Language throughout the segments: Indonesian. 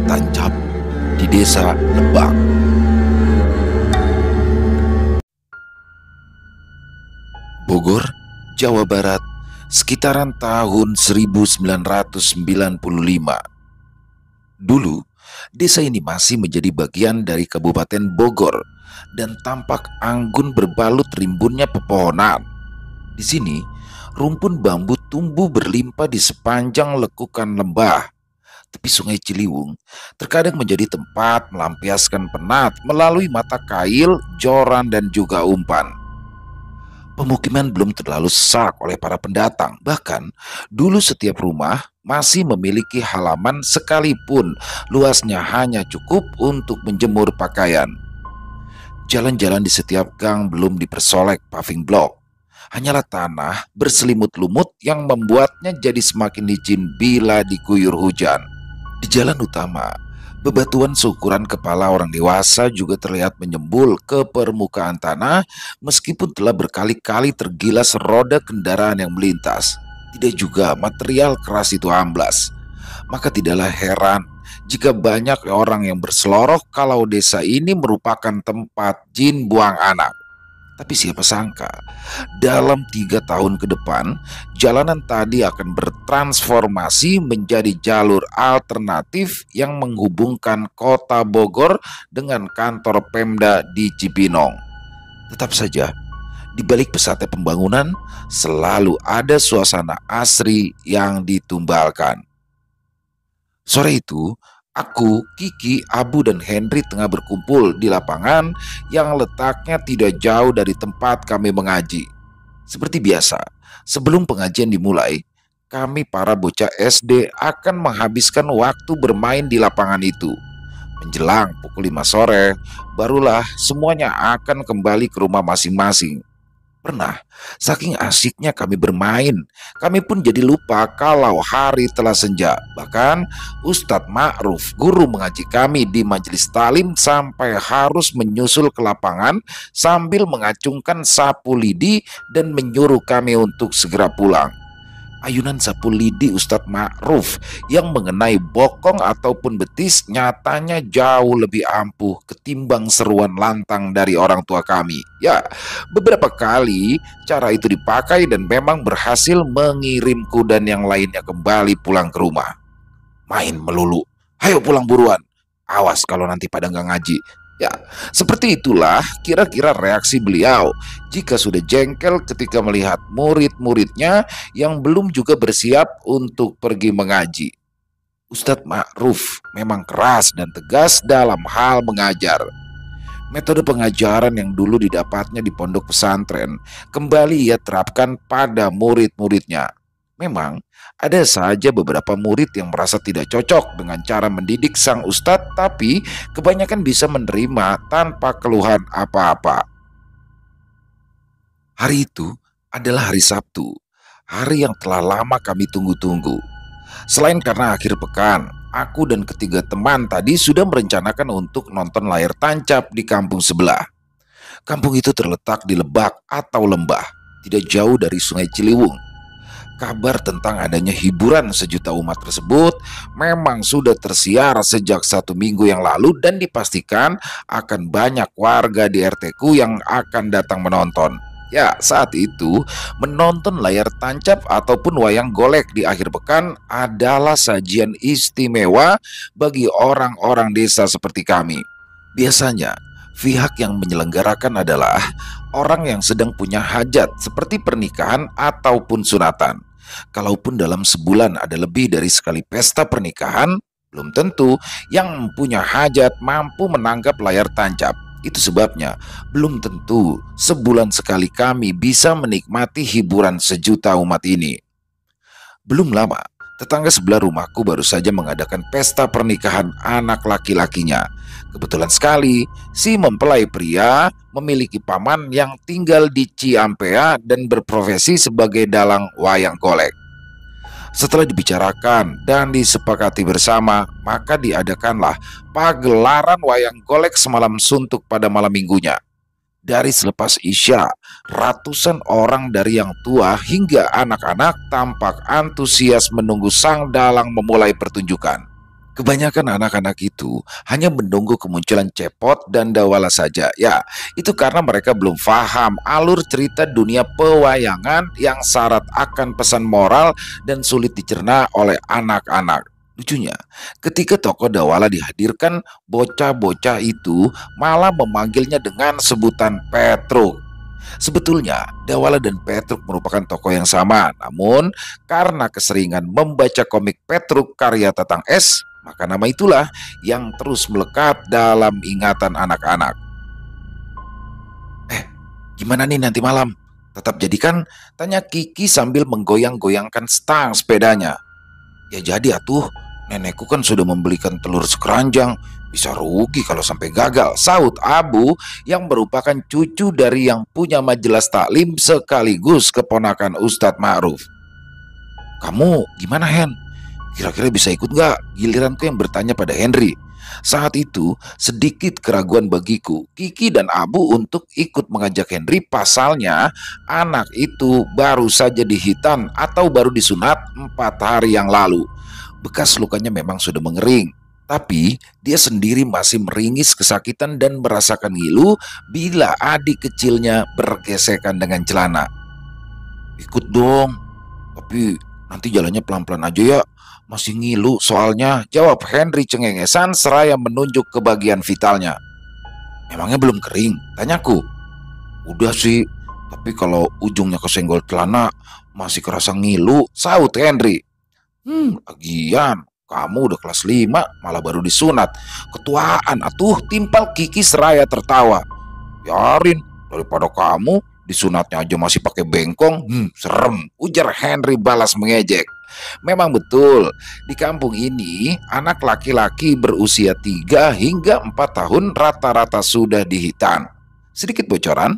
tancap di desa Lebak. Bogor, Jawa Barat, sekitaran tahun 1995. Dulu, desa ini masih menjadi bagian dari Kabupaten Bogor dan tampak anggun berbalut rimbunnya pepohonan. Di sini, rumpun bambu tumbuh berlimpah di sepanjang lekukan lembah. Tepi Sungai Ciliwung terkadang menjadi tempat melampiaskan penat melalui mata kail, joran, dan juga umpan. Pemukiman belum terlalu sesak oleh para pendatang. Bahkan, dulu setiap rumah masih memiliki halaman sekalipun luasnya hanya cukup untuk menjemur pakaian. Jalan-jalan di setiap gang belum dipersolek paving block. Hanyalah tanah berselimut lumut yang membuatnya jadi semakin licin bila diguyur hujan. Di jalan utama, bebatuan seukuran kepala orang dewasa juga terlihat menyembul ke permukaan tanah meskipun telah berkali-kali tergilas roda kendaraan yang melintas. Tidak juga material keras itu amblas. Maka tidaklah heran jika banyak orang yang berseloroh kalau desa ini merupakan tempat jin buang anak. Tapi siapa sangka, dalam 3 tahun ke depan, jalanan tadi akan bertransformasi menjadi jalur alternatif yang menghubungkan kota Bogor dengan kantor Pemda di Cibinong. Tetap saja, di balik pesatnya pembangunan, selalu ada suasana asri yang ditumbalkan. Sore itu, aku, Kiki, Abu, dan Henry tengah berkumpul di lapangan yang letaknya tidak jauh dari tempat kami mengaji. Seperti biasa, sebelum pengajian dimulai, kami para bocah SD akan menghabiskan waktu bermain di lapangan itu. Menjelang pukul 5 sore, barulah semuanya akan kembali ke rumah masing-masing. Pernah, saking asiknya kami bermain, kami pun jadi lupa kalau hari telah senja. Bahkan Ustadz Ma'ruf, guru mengaji kami di majelis talim, sampai harus menyusul ke lapangan sambil mengacungkan sapu lidi dan menyuruh kami untuk segera pulang. Ayunan sapu lidi Ustadz Ma'ruf yang mengenai bokong ataupun betis nyatanya jauh lebih ampuh ketimbang seruan lantang dari orang tua kami. Ya, beberapa kali cara itu dipakai dan memang berhasil mengirimku dan yang lainnya kembali pulang ke rumah. Main melulu, ayo pulang buruan, awas kalau nanti pada nggak ngaji. Ya, seperti itulah kira-kira reaksi beliau jika sudah jengkel ketika melihat murid-muridnya yang belum juga bersiap untuk pergi mengaji. Ustadz Ma'ruf memang keras dan tegas dalam hal mengajar. Metode pengajaran yang dulu didapatnya di pondok pesantren kembali ia terapkan pada murid-muridnya. Memang ada saja beberapa murid yang merasa tidak cocok dengan cara mendidik sang ustadz, tapi kebanyakan bisa menerima tanpa keluhan apa-apa. Hari itu adalah hari Sabtu, hari yang telah lama kami tunggu-tunggu. Selain karena akhir pekan, aku dan ketiga teman tadi sudah merencanakan untuk nonton layar tancap di kampung sebelah. Kampung itu terletak di Lebak atau lembah, tidak jauh dari Sungai Ciliwung. Kabar tentang adanya hiburan sejuta umat tersebut memang sudah tersiar sejak 1 minggu yang lalu dan dipastikan akan banyak warga di RT-ku yang akan datang menonton. Ya, saat itu menonton layar tancap ataupun wayang golek di akhir pekan adalah sajian istimewa bagi orang-orang desa seperti kami. Biasanya, pihak yang menyelenggarakan adalah orang yang sedang punya hajat seperti pernikahan ataupun sunatan. Kalaupun dalam sebulan ada lebih dari sekali pesta pernikahan, belum tentu yang punya hajat mampu menangkap layar tancap. Itu sebabnya belum tentu sebulan sekali kami bisa menikmati hiburan sejuta umat ini. Belum lama, tetangga sebelah rumahku baru saja mengadakan pesta pernikahan anak laki-lakinya. Kebetulan sekali, si mempelai pria memiliki paman yang tinggal di Ciampea dan berprofesi sebagai dalang wayang golek. Setelah dibicarakan dan disepakati bersama, maka diadakanlah pagelaran wayang golek semalam suntuk pada malam minggunya. Dari selepas Isya, ratusan orang dari yang tua hingga anak-anak tampak antusias menunggu sang dalang memulai pertunjukan. Kebanyakan anak-anak itu hanya menunggu kemunculan Cepot dan Dawala saja. Ya, itu karena mereka belum paham alur cerita dunia pewayangan yang syarat akan pesan moral dan sulit dicerna oleh anak-anak. Lucunya, ketika tokoh Dawala dihadirkan, bocah-bocah itu malah memanggilnya dengan sebutan Petruk. Sebetulnya, Dawala dan Petruk merupakan tokoh yang sama, namun karena keseringan membaca komik Petruk karya Tatang S, maka nama itulah yang terus melekat dalam ingatan anak-anak. Eh, gimana nih nanti malam? Tetap jadikan? Tanya Kiki sambil menggoyang-goyangkan stang sepedanya. Ya jadi atuh, nenekku kan sudah membelikan telur sekeranjang. Bisa rugi kalau sampai gagal, sahut Abu yang merupakan cucu dari yang punya majelis taklim sekaligus keponakan Ustadz Ma'ruf. Kamu gimana, Hen? Kira-kira bisa ikut gak? Giliranku yang bertanya pada Henry. Saat itu sedikit keraguan bagiku, Kiki dan Abu untuk ikut mengajak Henry, pasalnya anak itu baru saja dihitan atau baru disunat 4 hari yang lalu. Bekas lukanya memang sudah mengering, tapi dia sendiri masih meringis kesakitan dan merasakan ngilu bila adik kecilnya bergesekan dengan celana. Ikut dong, tapi nanti jalannya pelan-pelan aja ya. Masih ngilu soalnya, jawab Henry cengengesan seraya menunjuk ke bagian vitalnya. Memangnya belum kering? Tanyaku. Udah sih, tapi kalau ujungnya kesenggol celana masih kerasa ngilu, sahut Henry. Lagian kamu udah kelas 5 malah baru disunat. Ketuaan atuh, timpal Kiki seraya tertawa. Biarin, daripada kamu disunatnya aja masih pakai bengkong, serem, ujar Henry balas mengejek. Memang betul, di kampung ini anak laki-laki berusia 3 hingga 4 tahun rata-rata sudah dihitan. Sedikit bocoran,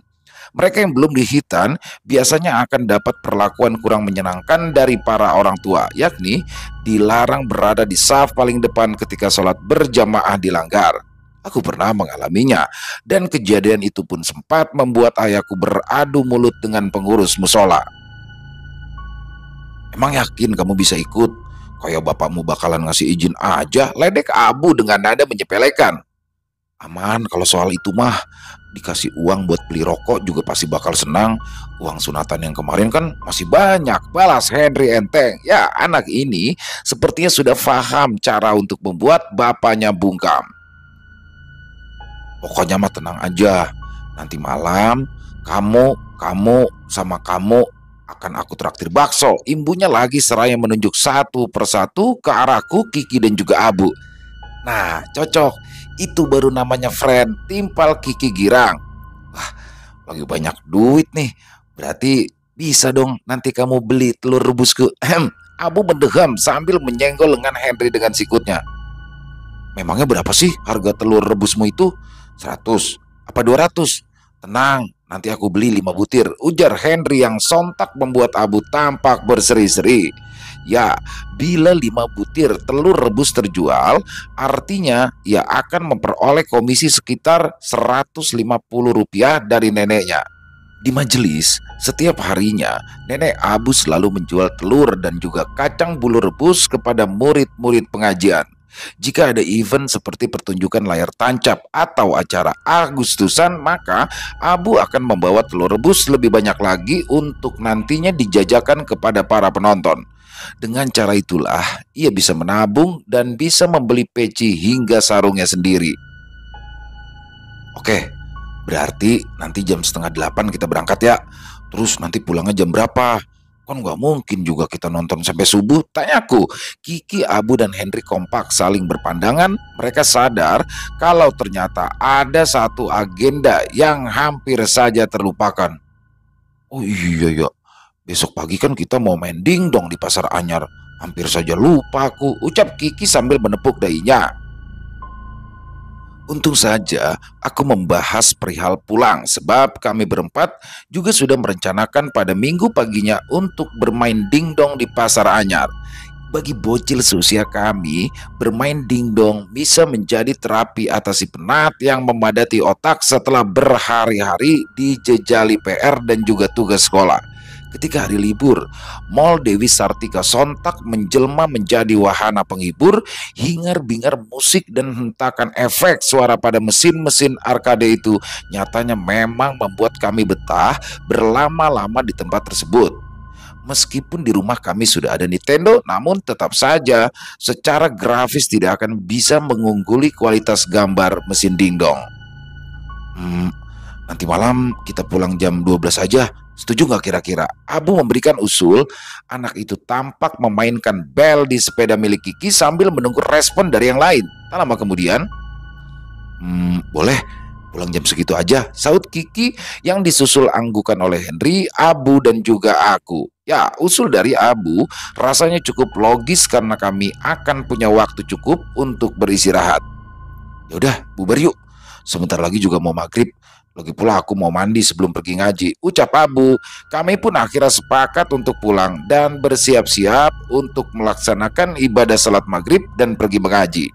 mereka yang belum dihitan biasanya akan dapat perlakuan kurang menyenangkan dari para orang tua, yakni dilarang berada di saf paling depan ketika sholat berjamaah dilanggar. Aku pernah mengalaminya, dan kejadian itu pun sempat membuat ayahku beradu mulut dengan pengurus musola. Emang yakin kamu bisa ikut? Kayak bapakmu bakalan ngasih izin aja, ledek Abu dengan nada menyepelekan. Aman kalau soal itu mah, dikasih uang buat beli rokok juga pasti bakal senang. Uang sunatan yang kemarin kan masih banyak, balas Henry enteng. Ya, anak ini sepertinya sudah paham cara untuk membuat bapaknya bungkam. Pokoknya mah tenang aja, nanti malam kamu sama kamu akan aku traktir bakso. Imbunya lagi seraya menunjuk satu persatu ke arahku, Kiki dan juga Abu. Nah, cocok. Itu baru namanya friend, timpal Kiki girang. Wah, lagi banyak duit nih. Berarti bisa dong nanti kamu beli telur rebusku. Abu mendeham sambil menyenggol lengan Henry dengan sikutnya. Memangnya berapa sih harga telur rebusmu itu? 100 apa 200? Tenang, nanti aku beli 5 butir, ujar Henry yang sontak membuat Abu tampak berseri-seri. Ya, bila 5 butir telur rebus terjual, artinya ia akan memperoleh komisi sekitar Rp150 dari neneknya. Di majelis, setiap harinya nenek Abu selalu menjual telur dan juga kacang bulu rebus kepada murid-murid pengajian. Jika ada event seperti pertunjukan layar tancap atau acara Agustusan, maka Abu akan membawa telur rebus lebih banyak lagi untuk nantinya dijajakan kepada para penonton. Dengan cara itulah ia bisa menabung dan bisa membeli peci hingga sarungnya sendiri. Oke, berarti nanti jam 7:30 kita berangkat ya. Terus nanti pulangnya jam berapa? Kan nggak mungkin juga kita nonton sampai subuh, tanyaku. Kiki, Abu, dan Henry kompak saling berpandangan. Mereka sadar kalau ternyata ada satu agenda yang hampir saja terlupakan. Oh iya ya, besok pagi kan kita mau main dingdong di Pasar Anyar. Hampir saja lupa aku, ucap Kiki sambil menepuk dahinya. Untung saja aku membahas perihal pulang, sebab kami berempat juga sudah merencanakan pada minggu paginya untuk bermain dingdong di Pasar Anyar. Bagi bocil seusia kami, bermain dingdong bisa menjadi terapi atasi penat yang memadati otak setelah berhari-hari dijejali PR dan juga tugas sekolah. Ketika hari libur, Mall Dewi Sartika sontak menjelma menjadi wahana penghibur. Hingar-bingar musik dan hentakan efek suara pada mesin-mesin arcade itu nyatanya memang membuat kami betah berlama-lama di tempat tersebut. Meskipun di rumah kami sudah ada Nintendo, namun tetap saja secara grafis tidak akan bisa mengungguli kualitas gambar mesin dingdong. Nanti malam kita pulang jam 12 aja. Setuju nggak kira-kira? Abu memberikan usul. Anak itu tampak memainkan bel di sepeda milik Kiki sambil menunggu respon dari yang lain. Tak lama kemudian, boleh, pulang jam segitu aja, sahut Kiki yang disusul anggukan oleh Henry, Abu dan juga aku. Ya, usul dari Abu rasanya cukup logis karena kami akan punya waktu cukup untuk beristirahat. Yaudah, bubar yuk. Sebentar lagi juga mau maghrib. Lagi pula aku mau mandi sebelum pergi ngaji, ucap Abu. Kami pun akhirnya sepakat untuk pulang dan bersiap-siap untuk melaksanakan ibadah salat maghrib dan pergi mengaji.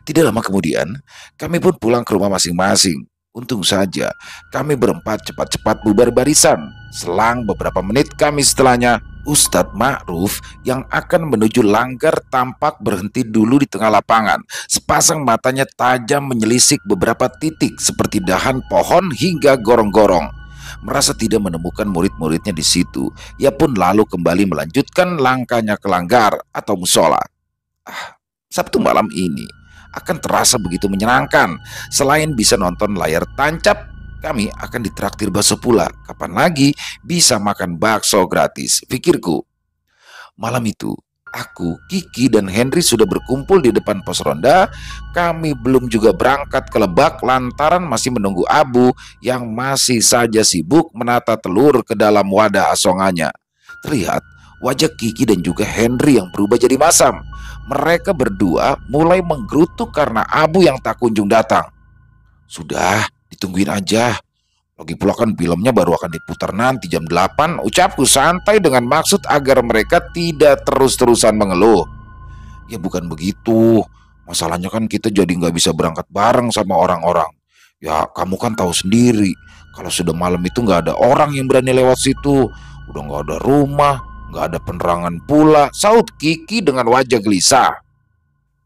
Tidak lama kemudian, kami pun pulang ke rumah masing-masing. Untung saja, kami berempat cepat-cepat bubar barisan. Selang beberapa menit kami setelahnya, Ustadz Ma'ruf yang akan menuju langgar tampak berhenti dulu di tengah lapangan. Sepasang matanya tajam menyelisik beberapa titik seperti dahan pohon hingga gorong-gorong. Merasa tidak menemukan murid-muridnya di situ, ia pun lalu kembali melanjutkan langkahnya ke langgar atau musola. Sabtu malam ini akan terasa begitu menyenangkan. Selain bisa nonton layar tancap, kami akan ditraktir bakso pula. Kapan lagi bisa makan bakso gratis, pikirku. Malam itu, aku, Kiki, dan Henry sudah berkumpul di depan pos ronda. Kami belum juga berangkat ke Lebak lantaran masih menunggu Abu yang masih saja sibuk menata telur ke dalam wadah asongannya. Terlihat wajah Kiki dan juga Henry yang berubah jadi masam. Mereka berdua mulai menggerutu karena Abu yang tak kunjung datang. Sudah, ditungguin aja. Lagi pula kan filmnya baru akan diputar nanti jam 8, ucapku santai dengan maksud agar mereka tidak terus-terusan mengeluh. Ya bukan begitu. Masalahnya kan kita jadi nggak bisa berangkat bareng sama orang-orang. Ya kamu kan tahu sendiri, kalau sudah malam itu nggak ada orang yang berani lewat situ. Udah nggak ada rumah, nggak ada penerangan pula, sahut Kiki dengan wajah gelisah.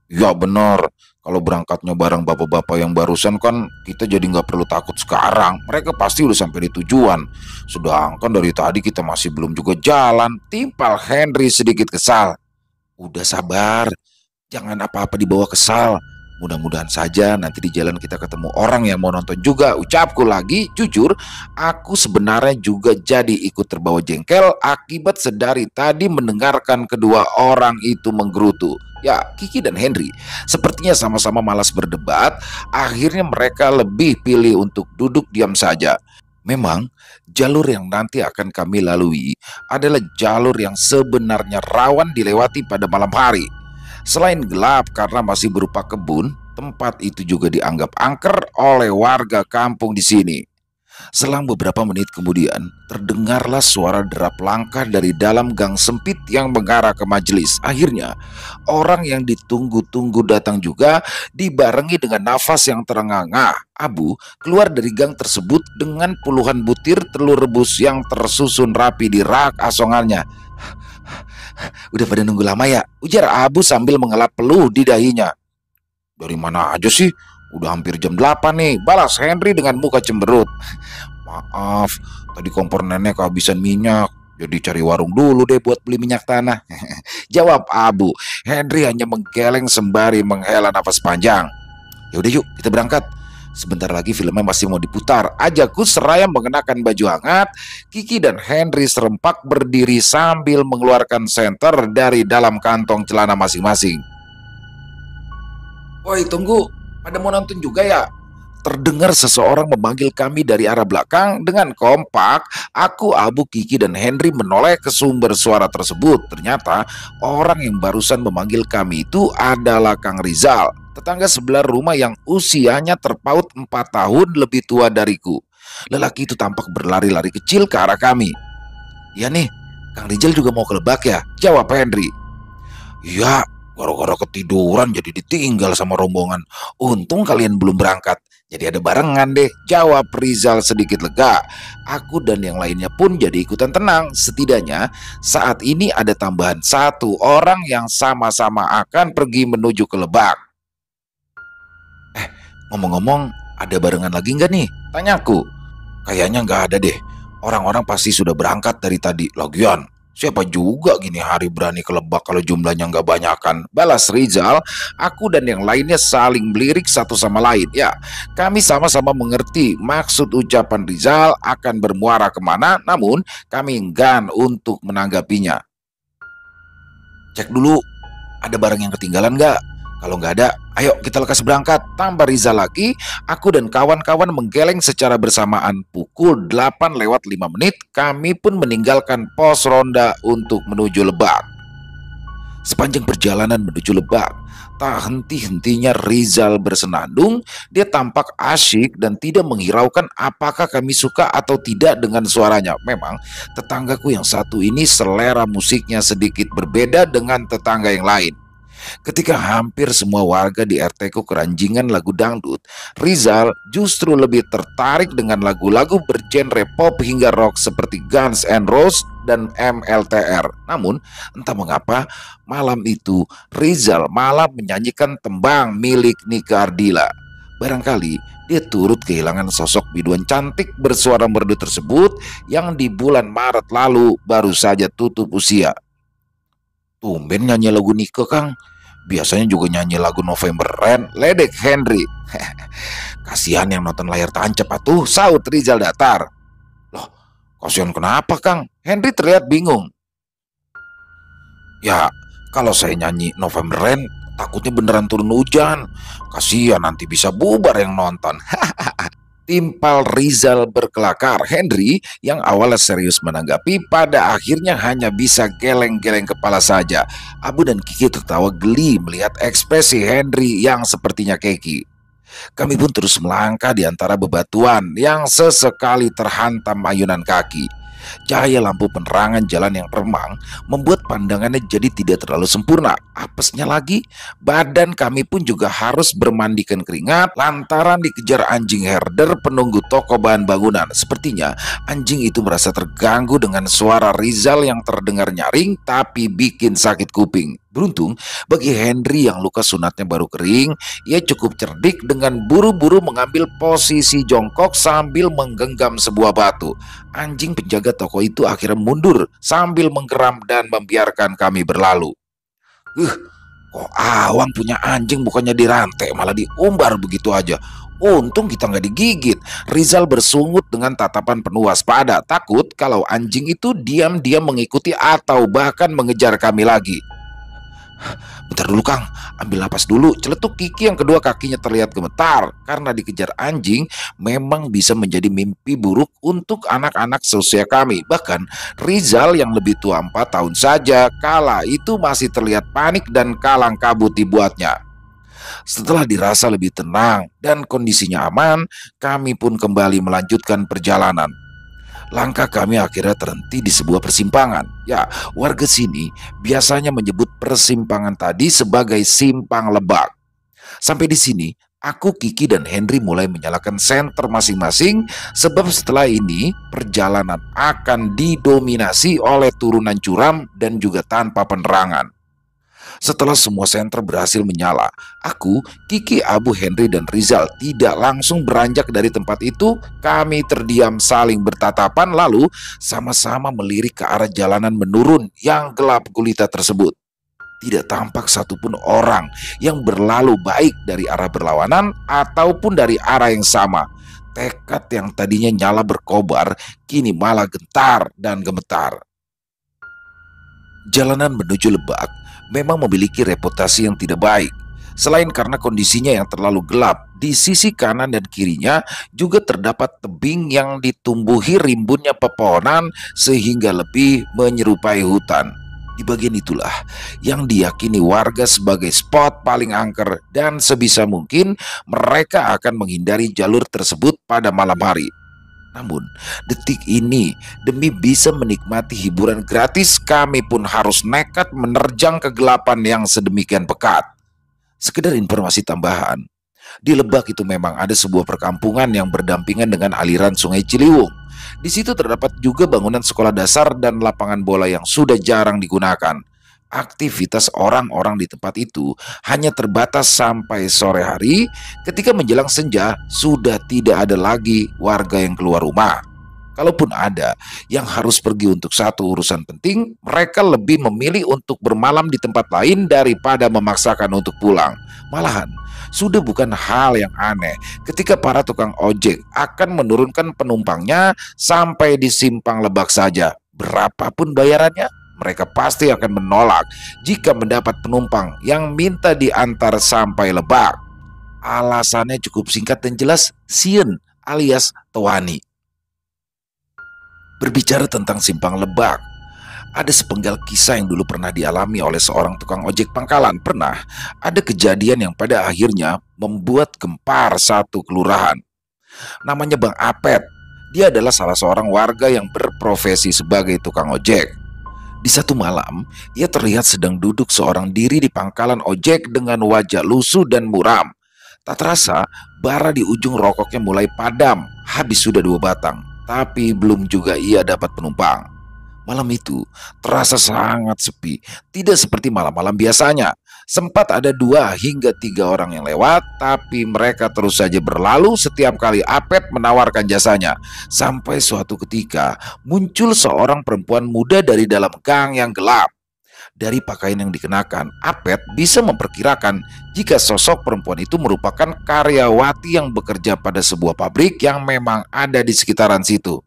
Ya benar, kalau berangkatnya bareng bapak-bapak yang barusan kan kita jadi nggak perlu takut sekarang. Mereka pasti udah sampai di tujuan. Sedangkan dari tadi kita masih belum juga jalan, timpal Henry sedikit kesal. Udah sabar, jangan apa-apa dibawa kesal. Mudah-mudahan saja nanti di jalan kita ketemu orang yang mau nonton juga, ucapku lagi. Jujur, aku sebenarnya juga jadi ikut terbawa jengkel akibat sedari tadi mendengarkan kedua orang itu menggerutu. Ya, Kiki dan Henry sepertinya sama-sama malas berdebat. Akhirnya mereka lebih pilih untuk duduk diam saja. Memang jalur yang nanti akan kami lalui adalah jalur yang sebenarnya rawan dilewati pada malam hari. Selain gelap karena masih berupa kebun, tempat itu juga dianggap angker oleh warga kampung di sini. Selang beberapa menit kemudian, terdengarlah suara derap langkah dari dalam gang sempit yang mengarah ke majelis. Akhirnya, orang yang ditunggu-tunggu datang juga, dibarengi dengan nafas yang terengah-engah. Abu keluar dari gang tersebut dengan puluhan butir telur rebus yang tersusun rapi di rak asongannya. Udah pada nunggu lama ya? Ujar Abu sambil mengelap peluh di dahinya. Dari mana aja sih? Udah hampir jam 8 nih, balas Henry dengan muka cemberut. Maaf, tadi kompor nenek kehabisan minyak, jadi cari warung dulu deh buat beli minyak tanah. Jawab Abu. Henry hanya menggeleng sembari menghela nafas panjang. Yaudah yuk, kita berangkat. Sebentar lagi filmnya masih mau diputar, ajakku seraya mengenakan baju hangat. Kiki dan Henry serempak berdiri sambil mengeluarkan senter dari dalam kantong celana masing-masing. Woi tunggu, pada mau nonton juga ya? Terdengar seseorang memanggil kami dari arah belakang. Dengan kompak, aku, Abu, Kiki, dan Henry menoleh ke sumber suara tersebut. Ternyata orang yang barusan memanggil kami itu adalah Kang Rizal, tetangga sebelah rumah yang usianya terpaut 4 tahun lebih tua dariku. Lelaki itu tampak berlari-lari kecil ke arah kami. Ya nih, Kang Rizal juga mau ke Lebak ya? Jawab Henry. Iya, Gara-gara ketiduran jadi ditinggal sama rombongan. Untung kalian belum berangkat. Jadi ada barengan deh, jawab Rizal sedikit lega. Aku dan yang lainnya pun jadi ikutan tenang. Setidaknya saat ini ada tambahan satu orang yang sama-sama akan pergi menuju ke Lebak. Ngomong-ngomong, ada barengan lagi nggak nih? Tanyaku. Kayaknya nggak ada deh. Orang-orang pasti sudah berangkat dari tadi. Lagian, siapa juga gini hari berani ke Lebak kalau jumlahnya nggak banyakan? Balas Rizal. Aku dan yang lainnya saling melirik satu sama lain. Ya, kami sama-sama mengerti maksud ucapan Rizal akan bermuara kemana, namun kami enggan untuk menanggapinya. Cek dulu, ada barang yang ketinggalan nggak? Kalau nggak ada, ayo kita lekas berangkat. Tambah Rizal lagi. Aku dan kawan-kawan menggeleng secara bersamaan. Pukul 8:05 kami pun meninggalkan pos ronda untuk menuju Lebak. Sepanjang perjalanan menuju Lebak, tak henti-hentinya Rizal bersenandung. Dia tampak asyik dan tidak menghiraukan apakah kami suka atau tidak dengan suaranya. Memang tetanggaku yang satu ini selera musiknya sedikit berbeda dengan tetangga yang lain. Ketika hampir semua warga di RT ku keranjingan lagu dangdut, Rizal justru lebih tertarik dengan lagu-lagu bergenre pop hingga rock seperti Guns N' Roses dan MLTR. Namun, entah mengapa, malam itu Rizal malah menyanyikan tembang milik Nika Ardila. Barangkali dia turut kehilangan sosok biduan cantik bersuara merdu tersebut yang di bulan Maret lalu baru saja tutup usia. Tumben nyanyi lagu Nika, Kang. Biasanya juga nyanyi lagu November Rain, ledek Henry. Kasihan yang nonton layar tancap atuh, saut Rizal datar. Loh, kasihan kenapa, Kang? Henry terlihat bingung. Ya, kalau saya nyanyi November Rain, takutnya beneran turun hujan. Kasihan nanti bisa bubar yang nonton. Timpal Rizal berkelakar. Henry yang awalnya serius menanggapi pada akhirnya hanya bisa geleng-geleng kepala saja. Abu dan Kiki tertawa geli melihat ekspresi Henry yang sepertinya keki. Kami pun terus melangkah di antara bebatuan yang sesekali terhantam ayunan kaki. Cahaya lampu penerangan jalan yang remang membuat pandangannya jadi tidak terlalu sempurna. Apesnya lagi, badan kami pun juga harus bermandikan keringat lantaran dikejar anjing herder penunggu toko bahan bangunan. Sepertinya anjing itu merasa terganggu dengan suara Rizal yang terdengar nyaring tapi bikin sakit kuping. Beruntung bagi Henry yang luka sunatnya baru kering, ia cukup cerdik dengan buru-buru mengambil posisi jongkok sambil menggenggam sebuah batu. Anjing penjaga toko itu akhirnya mundur sambil menggeram dan membiarkan kami berlalu. Kok Awang punya anjing bukannya dirantai malah diumbar begitu aja. Untung kita nggak digigit. Rizal bersungut dengan tatapan penuh waspada, takut kalau anjing itu diam-diam mengikuti atau bahkan mengejar kami lagi. Bentar dulu, Kang, ambil napas dulu. Celetuk Kiki yang kedua kakinya terlihat gemetar. Karena dikejar anjing memang bisa menjadi mimpi buruk untuk anak-anak seusia kami. Bahkan Rizal yang lebih tua 4 tahun saja kala itu masih terlihat panik dan kalang kabut dibuatnya. Setelah dirasa lebih tenang dan kondisinya aman, kami pun kembali melanjutkan perjalanan. Langkah kami akhirnya terhenti di sebuah persimpangan. Ya, warga sini biasanya menyebut persimpangan tadi sebagai Simpang Lebak. Sampai di sini, aku, Kiki, dan Henry mulai menyalakan senter masing-masing sebab setelah ini perjalanan akan didominasi oleh turunan curam dan juga tanpa penerangan. Setelah semua senter berhasil menyala, aku, Kiki, Abu, Henry, dan Rizal tidak langsung beranjak dari tempat itu. Kami terdiam saling bertatapan lalu sama-sama melirik ke arah jalanan menurun yang gelap gulita tersebut. Tidak tampak satupun orang yang berlalu baik dari arah berlawanan ataupun dari arah yang sama. Tekad yang tadinya nyala berkobar kini malah gentar dan gemetar. Jalanan menuju Lebak memang memiliki reputasi yang tidak baik. Selain karena kondisinya yang terlalu gelap, di sisi kanan dan kirinya juga terdapat tebing yang ditumbuhi rimbunnya pepohonan sehingga lebih menyerupai hutan. Di bagian itulah yang diyakini warga sebagai spot paling angker dan sebisa mungkin mereka akan menghindari jalur tersebut pada malam hari. Namun, detik ini demi bisa menikmati hiburan gratis, kami pun harus nekat menerjang kegelapan yang sedemikian pekat. Sekedar informasi tambahan, di Lebak itu memang ada sebuah perkampungan yang berdampingan dengan aliran Sungai Ciliwung. Di situ terdapat juga bangunan sekolah dasar dan lapangan bola yang sudah jarang digunakan. Aktivitas orang-orang di tempat itu hanya terbatas sampai sore hari. Ketika menjelang senja, sudah tidak ada lagi warga yang keluar rumah. Kalaupun ada yang harus pergi untuk satu urusan penting, mereka lebih memilih untuk bermalam di tempat lain daripada memaksakan untuk pulang. Malahan, sudah bukan hal yang aneh ketika para tukang ojek akan menurunkan penumpangnya sampai di simpang Lebak saja. Berapapun bayarannya, mereka pasti akan menolak jika mendapat penumpang yang minta diantar sampai Lebak. Alasannya cukup singkat dan jelas, sieun alias towani. Berbicara tentang simpang Lebak, ada sepenggal kisah yang dulu pernah dialami oleh seorang tukang ojek pangkalan. Pernah ada kejadian yang pada akhirnya membuat gempar satu kelurahan. Namanya Bang Apet. Dia adalah salah seorang warga yang berprofesi sebagai tukang ojek. Di satu malam, ia terlihat sedang duduk seorang diri di pangkalan ojek dengan wajah lusuh dan muram. Tak terasa, bara di ujung rokoknya mulai padam. Habis sudah 2 batang, tapi belum juga ia dapat penumpang. Malam itu terasa sangat sepi, tidak seperti malam-malam biasanya. Sempat ada 2 hingga 3 orang yang lewat, tapi mereka terus saja berlalu setiap kali Apet menawarkan jasanya. Sampai suatu ketika muncul seorang perempuan muda dari dalam gang yang gelap. Dari pakaian yang dikenakan, Apet bisa memperkirakan jika sosok perempuan itu merupakan karyawati yang bekerja pada sebuah pabrik yang memang ada di sekitaran situ.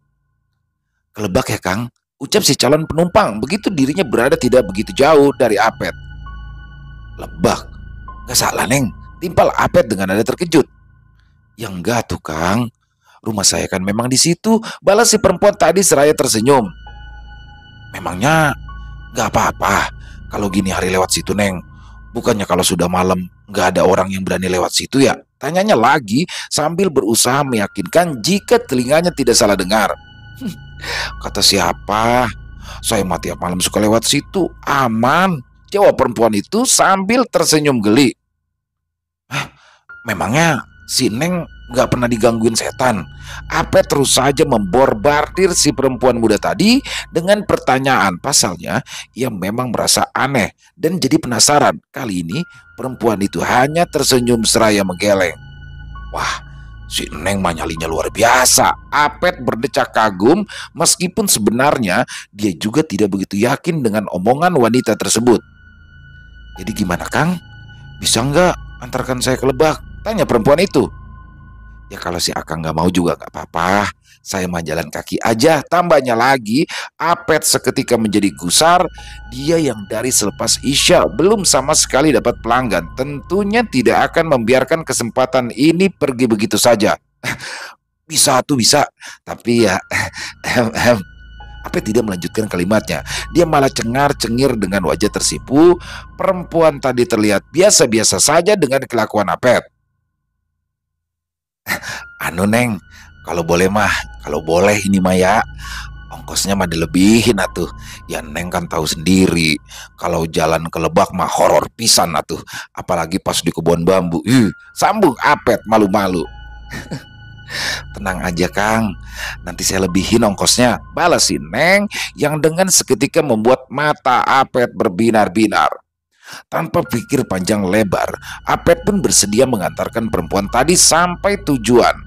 "Kelebak ya Kang," ucap si calon penumpang begitu dirinya berada tidak begitu jauh dari Apet. "Lebak? Gak salah Neng," timpal Apet dengan nada terkejut. "Ya enggak tuh Kang, rumah saya kan memang di situ," balas si perempuan tadi seraya tersenyum. "Memangnya gak apa-apa kalau gini hari lewat situ Neng? Bukannya kalau sudah malam gak ada orang yang berani lewat situ ya?" Tanyanya lagi sambil berusaha meyakinkan jika telinganya tidak salah dengar. "Kata siapa? Saya mah tiap malam suka lewat situ, aman," jawab perempuan itu sambil tersenyum geli. "Memangnya si Neng gak pernah digangguin setan?" Apet terus saja memborbardir si perempuan muda tadi dengan pertanyaan. Pasalnya ia memang merasa aneh dan jadi penasaran. Kali ini perempuan itu hanya tersenyum seraya menggeleng. "Wah, si Neng mah nyalinya luar biasa." Apet berdecak kagum meskipun sebenarnya dia juga tidak begitu yakin dengan omongan wanita tersebut. "Jadi gimana Kang? Bisa nggak antarkan saya ke Lebak?" tanya perempuan itu. "Ya kalau si Akang nggak mau juga nggak apa-apa. Saya mah jalan kaki aja," tambahnya lagi. Apet seketika menjadi gusar. Dia yang dari selepas Isya belum sama sekali dapat pelanggan, tentunya tidak akan membiarkan kesempatan ini pergi begitu saja. "Bisa tuh bisa, tapi ya Apet tidak melanjutkan kalimatnya. Dia malah cengar-cengir dengan wajah tersipu. Perempuan tadi terlihat biasa-biasa saja dengan kelakuan Apet. "Anu Neng, kalau boleh ini mah ya, ongkosnya mah dilebihin atuh. Ya Neng kan tahu sendiri, kalau jalan ke Lebak mah horor pisan atuh, apalagi pas di kebun bambu." Sambung Apet malu-malu. "Tenang aja Kang, nanti saya lebihin ongkosnya," balas si Neng yang dengan seketika membuat mata Apet berbinar-binar. Tanpa pikir panjang lebar, Apet pun bersedia mengantarkan perempuan tadi sampai tujuan.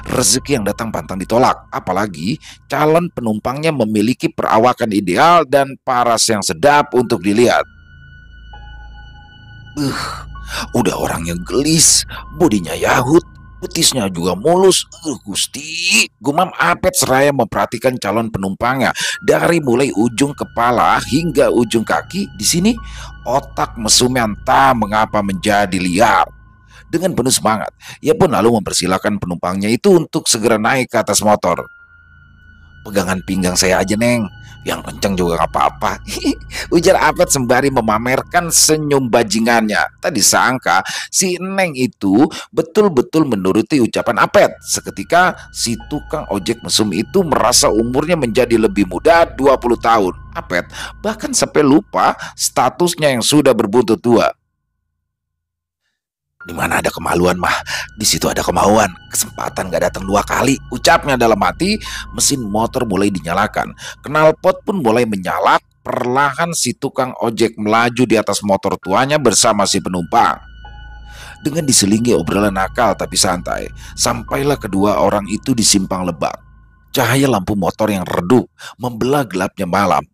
Rezeki yang datang pantang ditolak, apalagi calon penumpangnya memiliki perawakan ideal dan paras yang sedap untuk dilihat. Udah orangnya gelis, bodinya yahut, betisnya juga mulus. Gusti, gumam Apet seraya memperhatikan calon penumpangnya dari mulai ujung kepala hingga ujung kaki. Di sini otak mesumnya entah mengapa menjadi liar. Dengan penuh semangat, ia pun lalu mempersilahkan penumpangnya itu untuk segera naik ke atas motor. Pegangan pinggang saya aja, Neng. Yang kencang juga nggak apa-apa. Ujar Apet sembari memamerkan senyum bajingannya. Tadi sangka si Neng itu betul-betul menuruti ucapan Apet. Seketika si tukang ojek mesum itu merasa umurnya menjadi lebih muda 20 tahun. Apet bahkan sampai lupa statusnya yang sudah berbuntut tua. Di mana ada kemaluan mah, di situ ada kemauan. Kesempatan gak datang 2 kali, ucapnya dalam hati. Mesin motor mulai dinyalakan, knalpot pun mulai menyala. Perlahan si tukang ojek melaju di atas motor tuanya bersama si penumpang. Dengan diselingi obrolan nakal tapi santai, sampailah kedua orang itu di simpang Lebak. Cahaya lampu motor yang redup membelah gelapnya malam.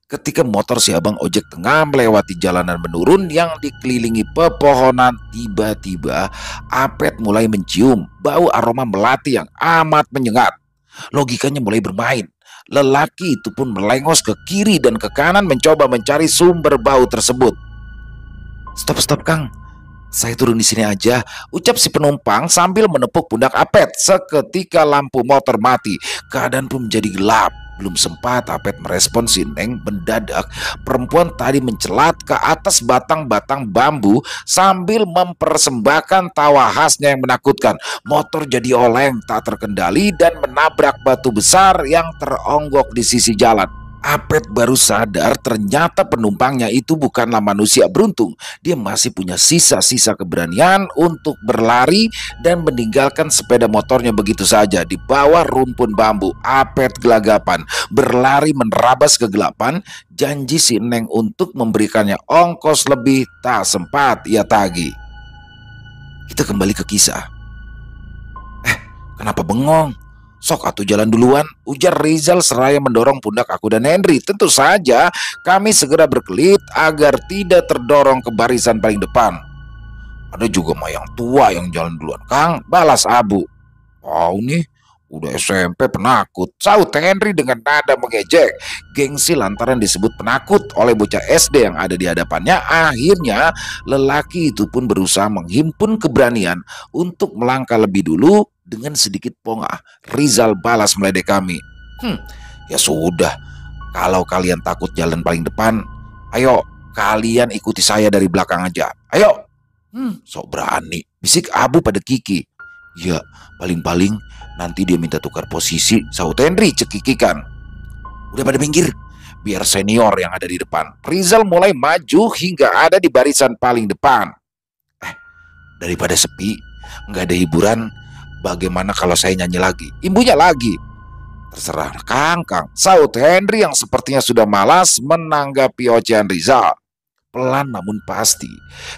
Ketika motor si abang ojek tengah melewati jalanan menurun yang dikelilingi pepohonan, tiba-tiba Apet mulai mencium bau aroma melati yang amat menyengat. Logikanya mulai bermain. Lelaki itu pun melengos ke kiri dan ke kanan mencoba mencari sumber bau tersebut. Stop Kang, saya turun di sini aja, ucap si penumpang sambil menepuk pundak Apet. Seketika lampu motor mati, keadaan pun menjadi gelap. Belum sempat Apet merespon si Neng, mendadak perempuan tadi mencelat ke atas batang-batang bambu sambil mempersembahkan tawa khasnya yang menakutkan. Motor jadi oleng tak terkendali dan menabrak batu besar yang teronggok di sisi jalan. Apet baru sadar ternyata penumpangnya itu bukanlah manusia beruntung. Dia masih punya sisa-sisa keberanian untuk berlari dan meninggalkan sepeda motornya begitu saja di bawah rumpun bambu. Apet gelagapan, berlari menerabas kegelapan. Janji si Neng untuk memberikannya ongkos lebih tak sempat ia tagih. Kita kembali ke kisah. Kenapa bengong? Sok atuh jalan duluan, ujar Rizal seraya mendorong pundak aku dan Henry. Tentu saja kami segera berkelit agar tidak terdorong ke barisan paling depan. Ada juga mah yang tua yang jalan duluan, Kang, balas Abu. Oh nih, udah SMP penakut, saut Henry dengan nada mengejek. Gengsi lantaran disebut penakut oleh bocah SD yang ada di hadapannya. Akhirnya lelaki itu pun berusaha menghimpun keberanian untuk melangkah lebih dulu. Dengan sedikit pongah, Rizal balas meledek kami. Ya sudah, kalau kalian takut jalan paling depan, ayo kalian ikuti saya dari belakang aja. Ayo. Sok berani, bisik Abu pada Kiki. Ya, paling-paling nanti dia minta tukar posisi, saut Henry cekikikan. Udah pada minggir, biar senior yang ada di depan. Rizal mulai maju hingga ada di barisan paling depan. Daripada sepi, nggak ada hiburan, bagaimana kalau saya nyanyi lagi? Imbunya lagi. Terserah Kang, saut Henry yang sepertinya sudah malas menanggapi ocehan Rizal. Pelan namun pasti,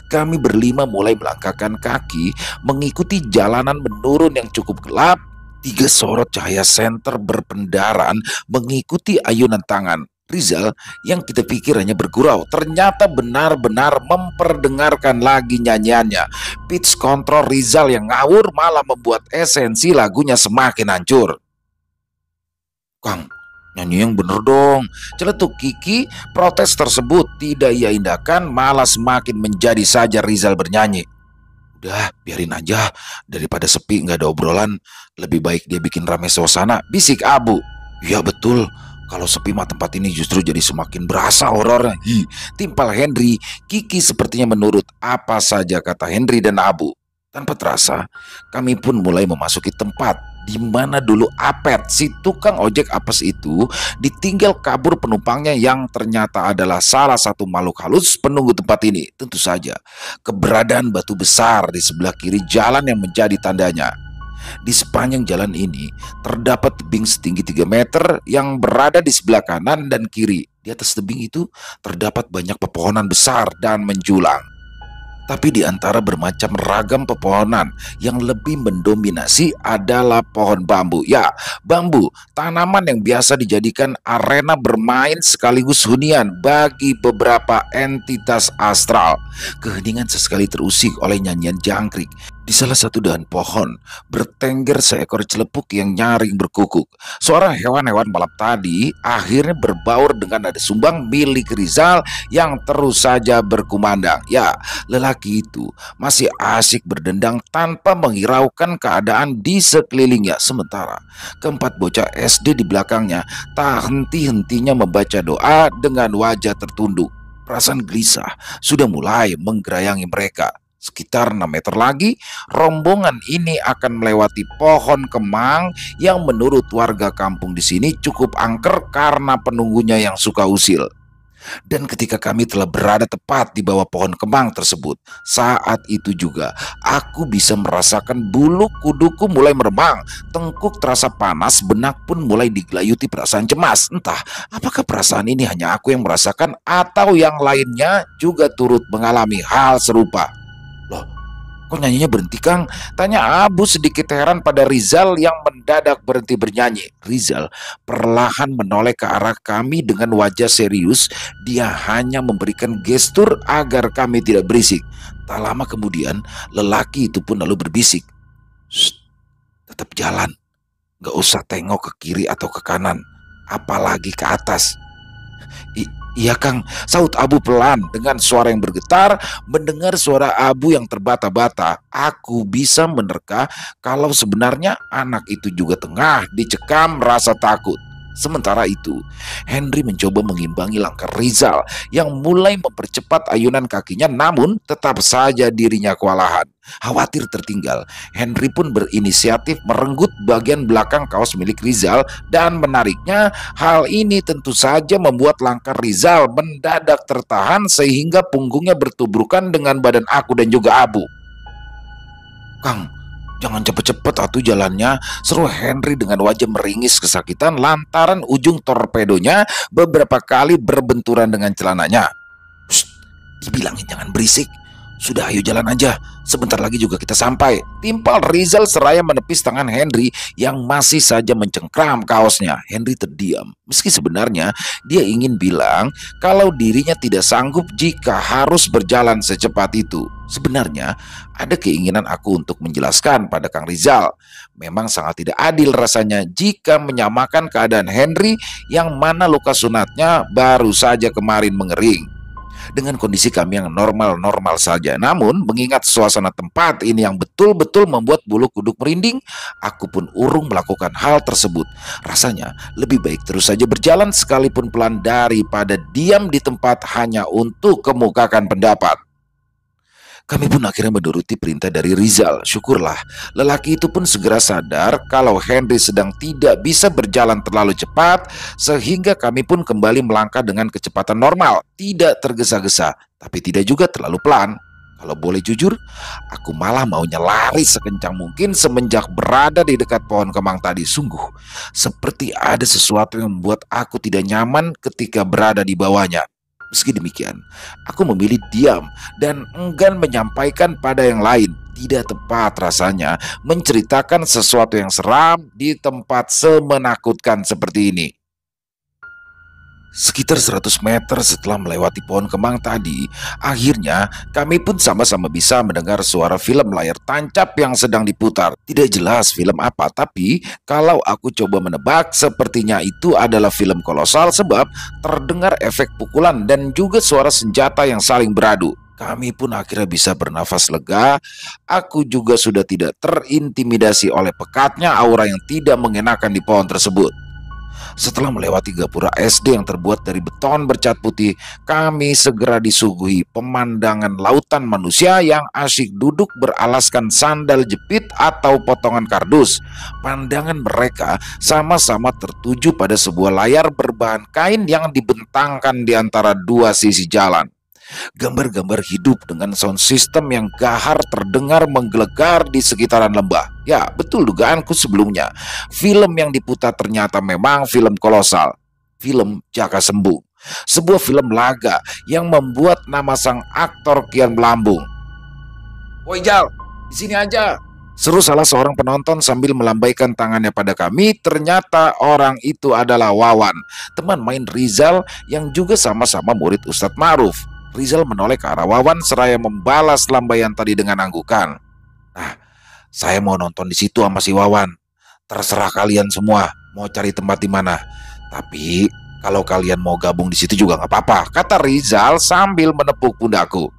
kami berlima mulai melangkahkan kaki mengikuti jalanan menurun yang cukup gelap. 3 sorot cahaya senter berpendaran mengikuti ayunan tangan. Rizal yang kita pikir hanya bergurau ternyata benar-benar memperdengarkan lagi nyanyiannya. Pitch kontrol Rizal yang ngawur malah membuat esensi lagunya semakin hancur. Kang, nyanyi yang bener dong, celetuk Kiki. Protes tersebut tidak ia indahkan, malah semakin menjadi saja Rizal bernyanyi. Udah, biarin aja, daripada sepi nggak ada obrolan, lebih baik dia bikin rame suasana, bisik Abu. Ya betul, kalau sepi mah tempat ini justru jadi semakin berasa horornya. Timpal Henry. Kiki sepertinya menurut apa saja kata Henry dan Abu. Tanpa terasa, kami pun mulai memasuki tempat di mana dulu Apet, si tukang ojek apes itu, ditinggal kabur penumpangnya yang ternyata adalah salah satu makhluk halus penunggu tempat ini. Tentu saja, keberadaan batu besar di sebelah kiri jalan yang menjadi tandanya. Di sepanjang jalan ini terdapat tebing setinggi 3 meter yang berada di sebelah kanan dan kiri. Di atas tebing itu terdapat banyak pepohonan besar dan menjulang. Tapi di antara bermacam ragam pepohonan yang lebih mendominasi adalah pohon bambu. Ya, bambu, tanaman yang biasa dijadikan arena bermain sekaligus hunian bagi beberapa entitas astral. Keheningan sesekali terusik oleh nyanyian jangkrik. Di salah satu dahan pohon, bertengger seekor celepuk yang nyaring berkukuk. Suara hewan-hewan malam tadi akhirnya berbaur dengan nada sumbang milik Rizal yang terus saja berkumandang. Ya, lelaki itu masih asik berdendang tanpa menghiraukan keadaan di sekelilingnya. Sementara keempat bocah SD di belakangnya tak henti-hentinya membaca doa dengan wajah tertunduk. Perasaan gelisah sudah mulai menggerayangi mereka. Sekitar 6 meter lagi, rombongan ini akan melewati pohon kemang yang menurut warga kampung di sini cukup angker karena penunggunya yang suka usil. Dan ketika kami telah berada tepat di bawah pohon kemang tersebut, saat itu juga aku bisa merasakan bulu kuduku mulai meremang, tengkuk terasa panas, benak pun mulai digelayuti perasaan cemas. Entah apakah perasaan ini hanya aku yang merasakan atau yang lainnya juga turut mengalami hal serupa. Loh, kok nyanyinya berhenti, Kang? Tanya Abu sedikit heran pada Rizal yang mendadak berhenti bernyanyi. Rizal perlahan menoleh ke arah kami dengan wajah serius. Dia hanya memberikan gestur agar kami tidak berisik. Tak lama kemudian, lelaki itu pun lalu berbisik. "Shh, tetap jalan. Gak usah tengok ke kiri atau ke kanan. Apalagi ke atas." Iya Kang, saut Abu pelan dengan suara yang bergetar. Mendengar suara Abu yang terbata-bata, aku bisa menerka kalau sebenarnya anak itu juga tengah dicekam rasa takut. Sementara itu, Henry mencoba mengimbangi langkah Rizal yang mulai mempercepat ayunan kakinya, namun tetap saja dirinya kewalahan. Khawatir tertinggal, Henry pun berinisiatif merenggut bagian belakang kaos milik Rizal dan menariknya. Hal ini tentu saja membuat langkah Rizal mendadak tertahan sehingga punggungnya bertubrukan dengan badan aku dan juga Abu. "Kang, jangan cepet-cepet atuh jalannya," seru Henry dengan wajah meringis kesakitan lantaran ujung torpedonya beberapa kali berbenturan dengan celananya. "Shh, dibilangin jangan berisik. Sudah, ayo jalan aja. Sebentar lagi juga kita sampai," timpal Rizal seraya menepis tangan Henry yang masih saja mencengkram kaosnya. Henry terdiam, meski sebenarnya dia ingin bilang kalau dirinya tidak sanggup jika harus berjalan secepat itu. Sebenarnya ada keinginan aku untuk menjelaskan pada Kang Rizal. Memang sangat tidak adil rasanya jika menyamakan keadaan Henry yang mana luka sunatnya baru saja kemarin mengering dengan kondisi kami yang normal-normal saja. Namun mengingat suasana tempat ini yang betul-betul membuat bulu kuduk merinding, aku pun urung melakukan hal tersebut. Rasanya lebih baik terus saja berjalan sekalipun pelan daripada diam di tempat hanya untuk kemukakan pendapat. Kami pun akhirnya menuruti perintah dari Rizal. Syukurlah, lelaki itu pun segera sadar kalau Henry sedang tidak bisa berjalan terlalu cepat, sehingga kami pun kembali melangkah dengan kecepatan normal, tidak tergesa-gesa, tapi tidak juga terlalu pelan. Kalau boleh jujur, aku malah maunya lari sekencang mungkin semenjak berada di dekat pohon kemang tadi. Sungguh, seperti ada sesuatu yang membuat aku tidak nyaman ketika berada di bawahnya. Meski demikian, aku memilih diam dan enggan menyampaikan pada yang lain. Tidak tepat rasanya menceritakan sesuatu yang seram di tempat semenakutkan seperti ini. Sekitar 100 meter setelah melewati pohon kemang tadi, akhirnya kami pun sama-sama bisa mendengar suara film layar tancap yang sedang diputar. Tidak jelas film apa, tapi kalau aku coba menebak, sepertinya itu adalah film kolosal sebab terdengar efek pukulan dan juga suara senjata yang saling beradu. Kami pun akhirnya bisa bernafas lega. Aku juga sudah tidak terintimidasi oleh pekatnya aura yang tidak mengenakan di pohon tersebut. Setelah melewati gapura SD yang terbuat dari beton bercat putih, kami segera disuguhi pemandangan lautan manusia yang asyik duduk beralaskan sandal jepit atau potongan kardus. Pandangan mereka sama-sama tertuju pada sebuah layar berbahan kain yang dibentangkan di antara dua sisi jalan. Gambar-gambar hidup dengan sound system yang gahar terdengar menggelegar di sekitaran lembah. Ya, betul dugaanku sebelumnya. Film yang diputar ternyata memang film kolosal. Film Jaka Sembung. Sebuah film laga yang membuat nama sang aktor kian melambung. "Woi Jal, di sini aja," seru salah seorang penonton sambil melambaikan tangannya pada kami. Ternyata orang itu adalah Wawan, teman main Rizal yang juga sama-sama murid Ustadz Ma'ruf. Rizal menoleh ke arah Wawan seraya membalas lambaian tadi dengan anggukan. "Nah, Saya mau nonton di situ sama si Wawan. Terserah kalian semua mau cari tempat di mana. Tapi kalau kalian mau gabung di situ juga nggak apa-apa, kata Rizal sambil menepuk pundakku.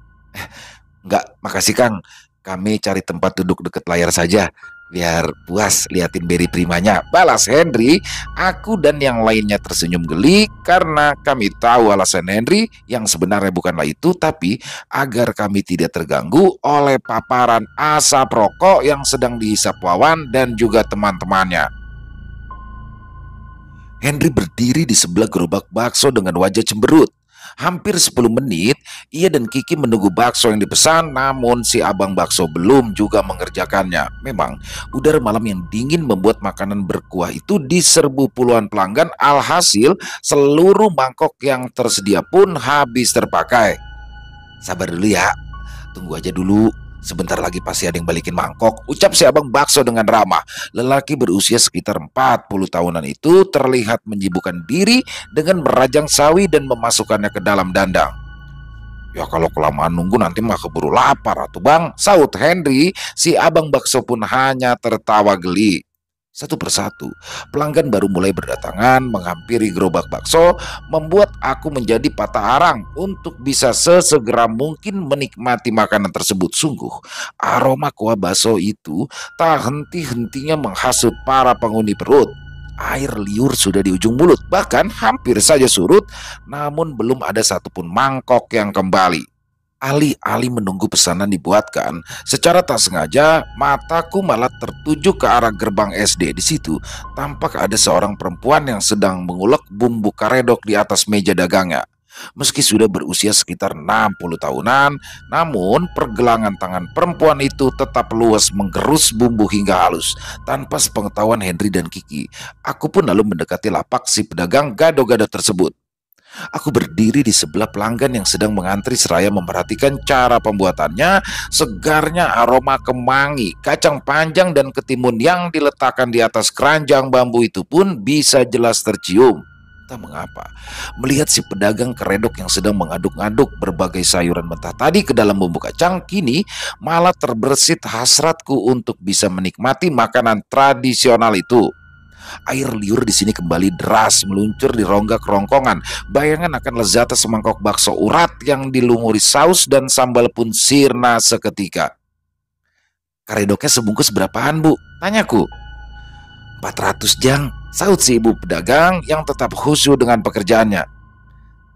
Enggak, makasih Kang. Kami cari tempat duduk dekat layar saja, biar puas liatin Berry Primanya, balas Henry. Aku dan yang lainnya tersenyum geli karena kami tahu alasan Henry yang sebenarnya bukanlah itu, tapi agar kami tidak terganggu oleh paparan asap rokok yang sedang dihisap Wawan dan juga teman-temannya. Henry berdiri di sebelah gerobak bakso dengan wajah cemberut. Hampir 10 menit, ia dan Kiki menunggu bakso yang dipesan, namun si abang bakso belum juga mengerjakannya. Memang, udara malam yang dingin membuat makanan berkuah itu diserbu puluhan pelanggan, alhasil seluruh mangkok yang tersedia pun habis terpakai. Sabar dulu ya, tunggu aja dulu. Sebentar lagi pasti ada yang balikin mangkok, ucap si abang bakso dengan ramah. Lelaki berusia sekitar 40 tahunan itu terlihat menyibukkan diri dengan merajang sawi dan memasukkannya ke dalam dandang. Ya kalau kelamaan nunggu nanti mah keburu lapar atuh bang, saut Henry. Si abang bakso pun hanya tertawa geli. Satu persatu, pelanggan baru mulai berdatangan menghampiri gerobak bakso, membuat aku menjadi patah arang untuk bisa sesegera mungkin menikmati makanan tersebut. Sungguh, aroma kuah bakso itu tak henti-hentinya menghasut para penghuni perut. Air liur sudah di ujung mulut, bahkan hampir saja surut, namun belum ada satupun mangkok yang kembali. Alih-alih menunggu pesanan dibuatkan, secara tak sengaja mataku malah tertuju ke arah gerbang SD. Di situ tampak ada seorang perempuan yang sedang mengulek bumbu karedok di atas meja dagangnya. Meski sudah berusia sekitar 60 tahunan, namun pergelangan tangan perempuan itu tetap luas menggerus bumbu hingga halus. Tanpa sepengetahuan Henry dan Kiki, aku pun lalu mendekati lapak si pedagang gado-gado tersebut. Aku berdiri di sebelah pelanggan yang sedang mengantri seraya memperhatikan cara pembuatannya. Segarnya aroma kemangi, kacang panjang dan ketimun yang diletakkan di atas keranjang bambu itu pun bisa jelas tercium. Entah mengapa, melihat si pedagang keredok yang sedang mengaduk-aduk berbagai sayuran mentah tadi ke dalam bumbu kacang, kini malah terbersit hasratku untuk bisa menikmati makanan tradisional itu. Air liur di sini kembali deras meluncur di rongga kerongkongan. Bayangan akan lezatnya semangkok bakso urat yang dilumuri saus dan sambal pun sirna seketika. Karedoknya sebungkus berapaan bu? Tanyaku. 400 jang, saut si ibu pedagang yang tetap khusyuk dengan pekerjaannya.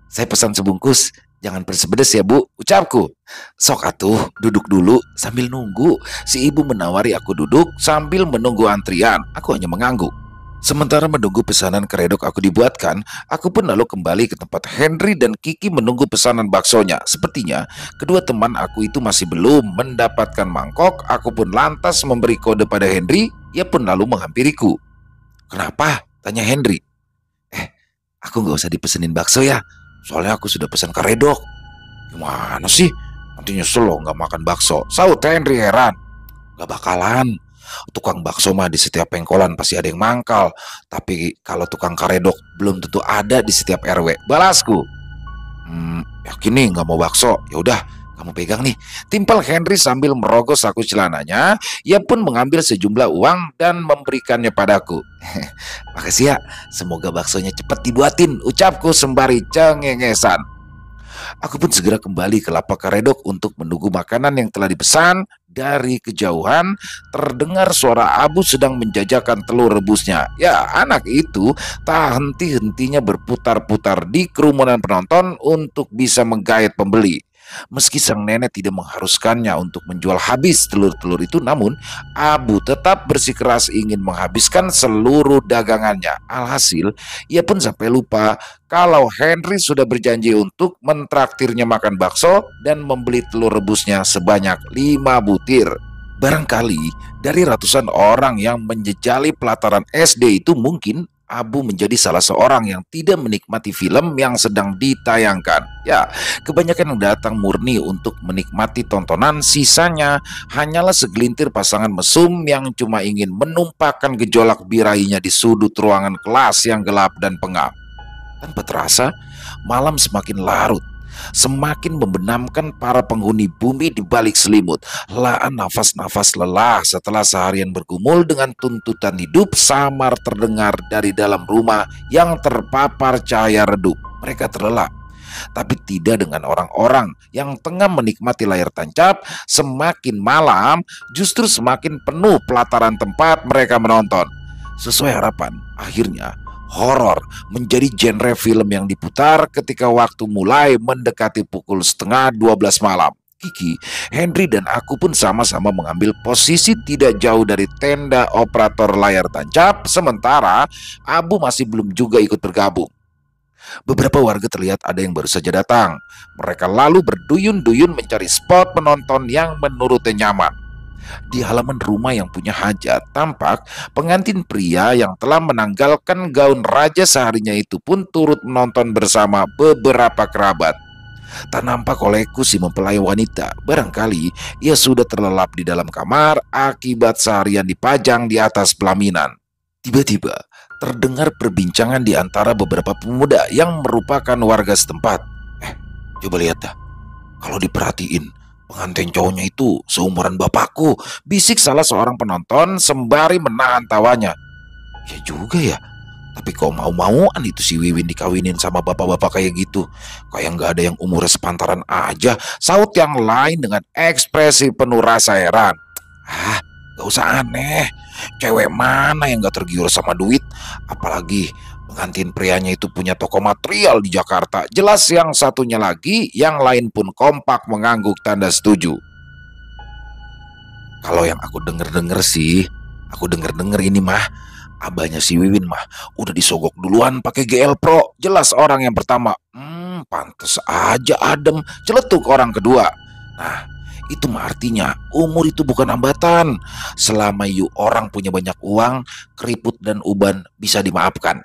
Saya pesan sebungkus, jangan pedes-pedes ya bu, ucapku. Sok atuh, duduk dulu sambil nunggu. Si ibu menawari aku duduk sambil menunggu antrian. Aku hanya mengangguk. Sementara menunggu pesanan keredok aku dibuatkan, aku pun lalu kembali ke tempat Henry dan Kiki menunggu pesanan baksonya. Sepertinya kedua teman aku itu masih belum mendapatkan mangkok. Aku pun lantas memberi kode pada Henry. Ia pun lalu menghampiriku. Kenapa? Tanya Henry. Aku nggak usah dipesenin bakso ya, soalnya aku sudah pesan keredok. Gimana sih? Nanti nyesel lo nggak makan bakso, saut Henry heran. Gak bakalan. Tukang bakso mah di setiap pengkolan pasti ada yang mangkal. Tapi kalau tukang karedok belum tentu ada di setiap RW, balasku. Yakin nih nggak mau bakso? Ya udah, kamu pegang nih, timpal Henry sambil merogoh saku celananya. Ia pun mengambil sejumlah uang dan memberikannya padaku. Makasih ya, semoga baksonya cepat dibuatin, ucapku sembari cengengesan. Aku pun segera kembali ke lapak karedok untuk menunggu makanan yang telah dipesan. Dari kejauhan terdengar suara Abu sedang menjajakan telur rebusnya. Ya, anak itu tak henti-hentinya berputar-putar di kerumunan penonton untuk bisa menggait pembeli. Meski sang nenek tidak mengharuskannya untuk menjual habis telur-telur itu, namun Abu tetap bersikeras ingin menghabiskan seluruh dagangannya. Alhasil, ia pun sampai lupa kalau Henry sudah berjanji untuk mentraktirnya makan bakso dan membeli telur rebusnya sebanyak 5 butir. Barangkali dari ratusan orang yang menjejali pelataran SD itu, mungkin Abu menjadi salah seorang yang tidak menikmati film yang sedang ditayangkan. Ya, kebanyakan yang datang murni untuk menikmati tontonan, sisanya hanyalah segelintir pasangan mesum yang cuma ingin menumpahkan gejolak birahinya di sudut ruangan kelas yang gelap dan pengap. Tanpa terasa, malam semakin larut. semakin membenamkan para penghuni bumi di balik selimut. Helaan nafas-nafas lelah setelah seharian bergumul dengan tuntutan hidup samar terdengar dari dalam rumah yang terpapar cahaya redup. Mereka terlelap, tapi tidak dengan orang-orang yang tengah menikmati layar tancap. Semakin malam, justru semakin penuh pelataran tempat mereka menonton. Sesuai harapan, akhirnya horor menjadi genre film yang diputar ketika waktu mulai mendekati pukul setengah 12 malam. Kiki, Henry, dan aku pun sama-sama mengambil posisi tidak jauh dari tenda operator layar tancap, sementara Abu masih belum juga ikut bergabung. Beberapa warga terlihat ada yang baru saja datang. Mereka lalu berduyun-duyun mencari spot penonton yang menurutnya nyaman. Di halaman rumah yang punya hajat, tampak pengantin pria yang telah menanggalkan gaun raja seharinya itu pun turut menonton bersama beberapa kerabat. Tak nampak olehku si mempelai wanita. Barangkali ia sudah terlelap di dalam kamar akibat seharian dipajang di atas pelaminan. Tiba-tiba terdengar perbincangan di antara beberapa pemuda yang merupakan warga setempat. Coba lihat dah, kalau diperhatiin, pengantin cowoknya itu seumuran bapakku, bisik salah seorang penonton sembari menahan tawanya. Ya juga ya, tapi kok mau-mauan itu si Wiwin dikawinin sama bapak-bapak kayak gitu? Kayak nggak ada yang umurnya sepantaran aja, saut yang lain dengan ekspresi penuh rasa heran. Gak usah aneh, cewek mana yang gak tergiur sama duit? Apalagi pengantin prianya itu punya toko material di Jakarta. Jelas yang satunya lagi, yang lain pun kompak mengangguk tanda setuju. Kalau yang aku denger-denger sih, aku denger-denger ini mah, abahnya si Wiwin mah udah disogok duluan pakai GL Pro. Jelas orang yang pertama, pantes aja adem, celetuk orang kedua. Nah, itu mah artinya umur itu bukan hambatan. Selama orang punya banyak uang, keriput dan uban bisa dimaafkan.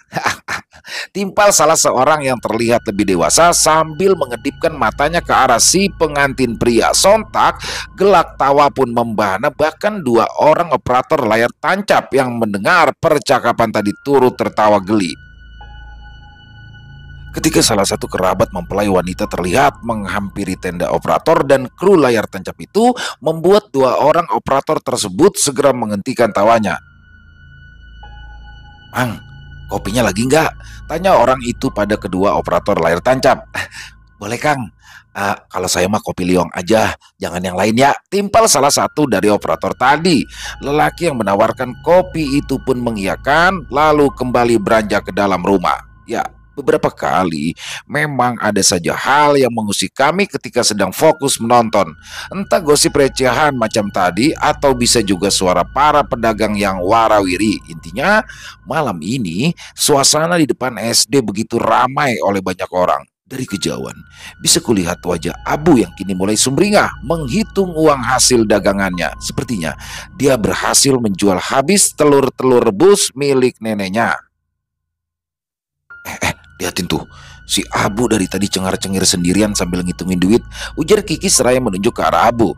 Timpal salah seorang yang terlihat lebih dewasa sambil mengedipkan matanya ke arah si pengantin pria. Sontak gelak tawa pun membahana, bahkan dua orang operator layar tancap yang mendengar percakapan tadi turut tertawa geli. Ketika salah satu kerabat mempelai wanita terlihat menghampiri tenda operator dan kru layar tancap itu, membuat dua orang operator tersebut segera menghentikan tawanya. "Mang, kopinya lagi nggak?" tanya orang itu pada kedua operator layar tancap. "Boleh Kang, kalau saya mah kopi liong aja, jangan yang lain ya," timpal salah satu dari operator tadi. Lelaki yang menawarkan kopi itu pun mengiyakan, lalu kembali beranjak ke dalam rumah. Ya, beberapa kali memang ada saja hal yang mengusik kami ketika sedang fokus menonton. Entah gosip recehan macam tadi, atau bisa juga suara para pedagang yang warawiri. Intinya, malam ini suasana di depan SD begitu ramai oleh banyak orang. Dari kejauhan, bisa kulihat wajah Abu yang kini mulai sumringah menghitung uang hasil dagangannya. Sepertinya dia berhasil menjual habis telur-telur rebus milik neneknya. Lihatin tuh, si Abu dari tadi cengar-cengir sendirian sambil ngitungin duit, ujar Kiki seraya menunjuk ke arah Abu.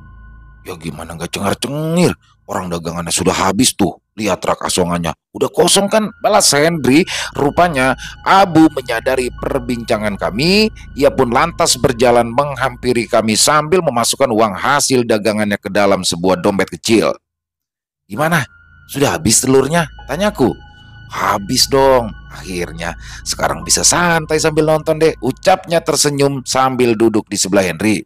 Ya gimana gak cengar-cengir, orang dagangannya sudah habis tuh. Lihat rak asongannya, udah kosong kan, balas Henry. Rupanya Abu menyadari perbincangan kami. Ia pun lantas berjalan menghampiri kami sambil memasukkan uang hasil dagangannya ke dalam sebuah dompet kecil. "Gimana, sudah habis telurnya?" tanyaku. "Habis dong, akhirnya sekarang bisa santai sambil nonton deh," ucapnya tersenyum sambil duduk di sebelah Henry.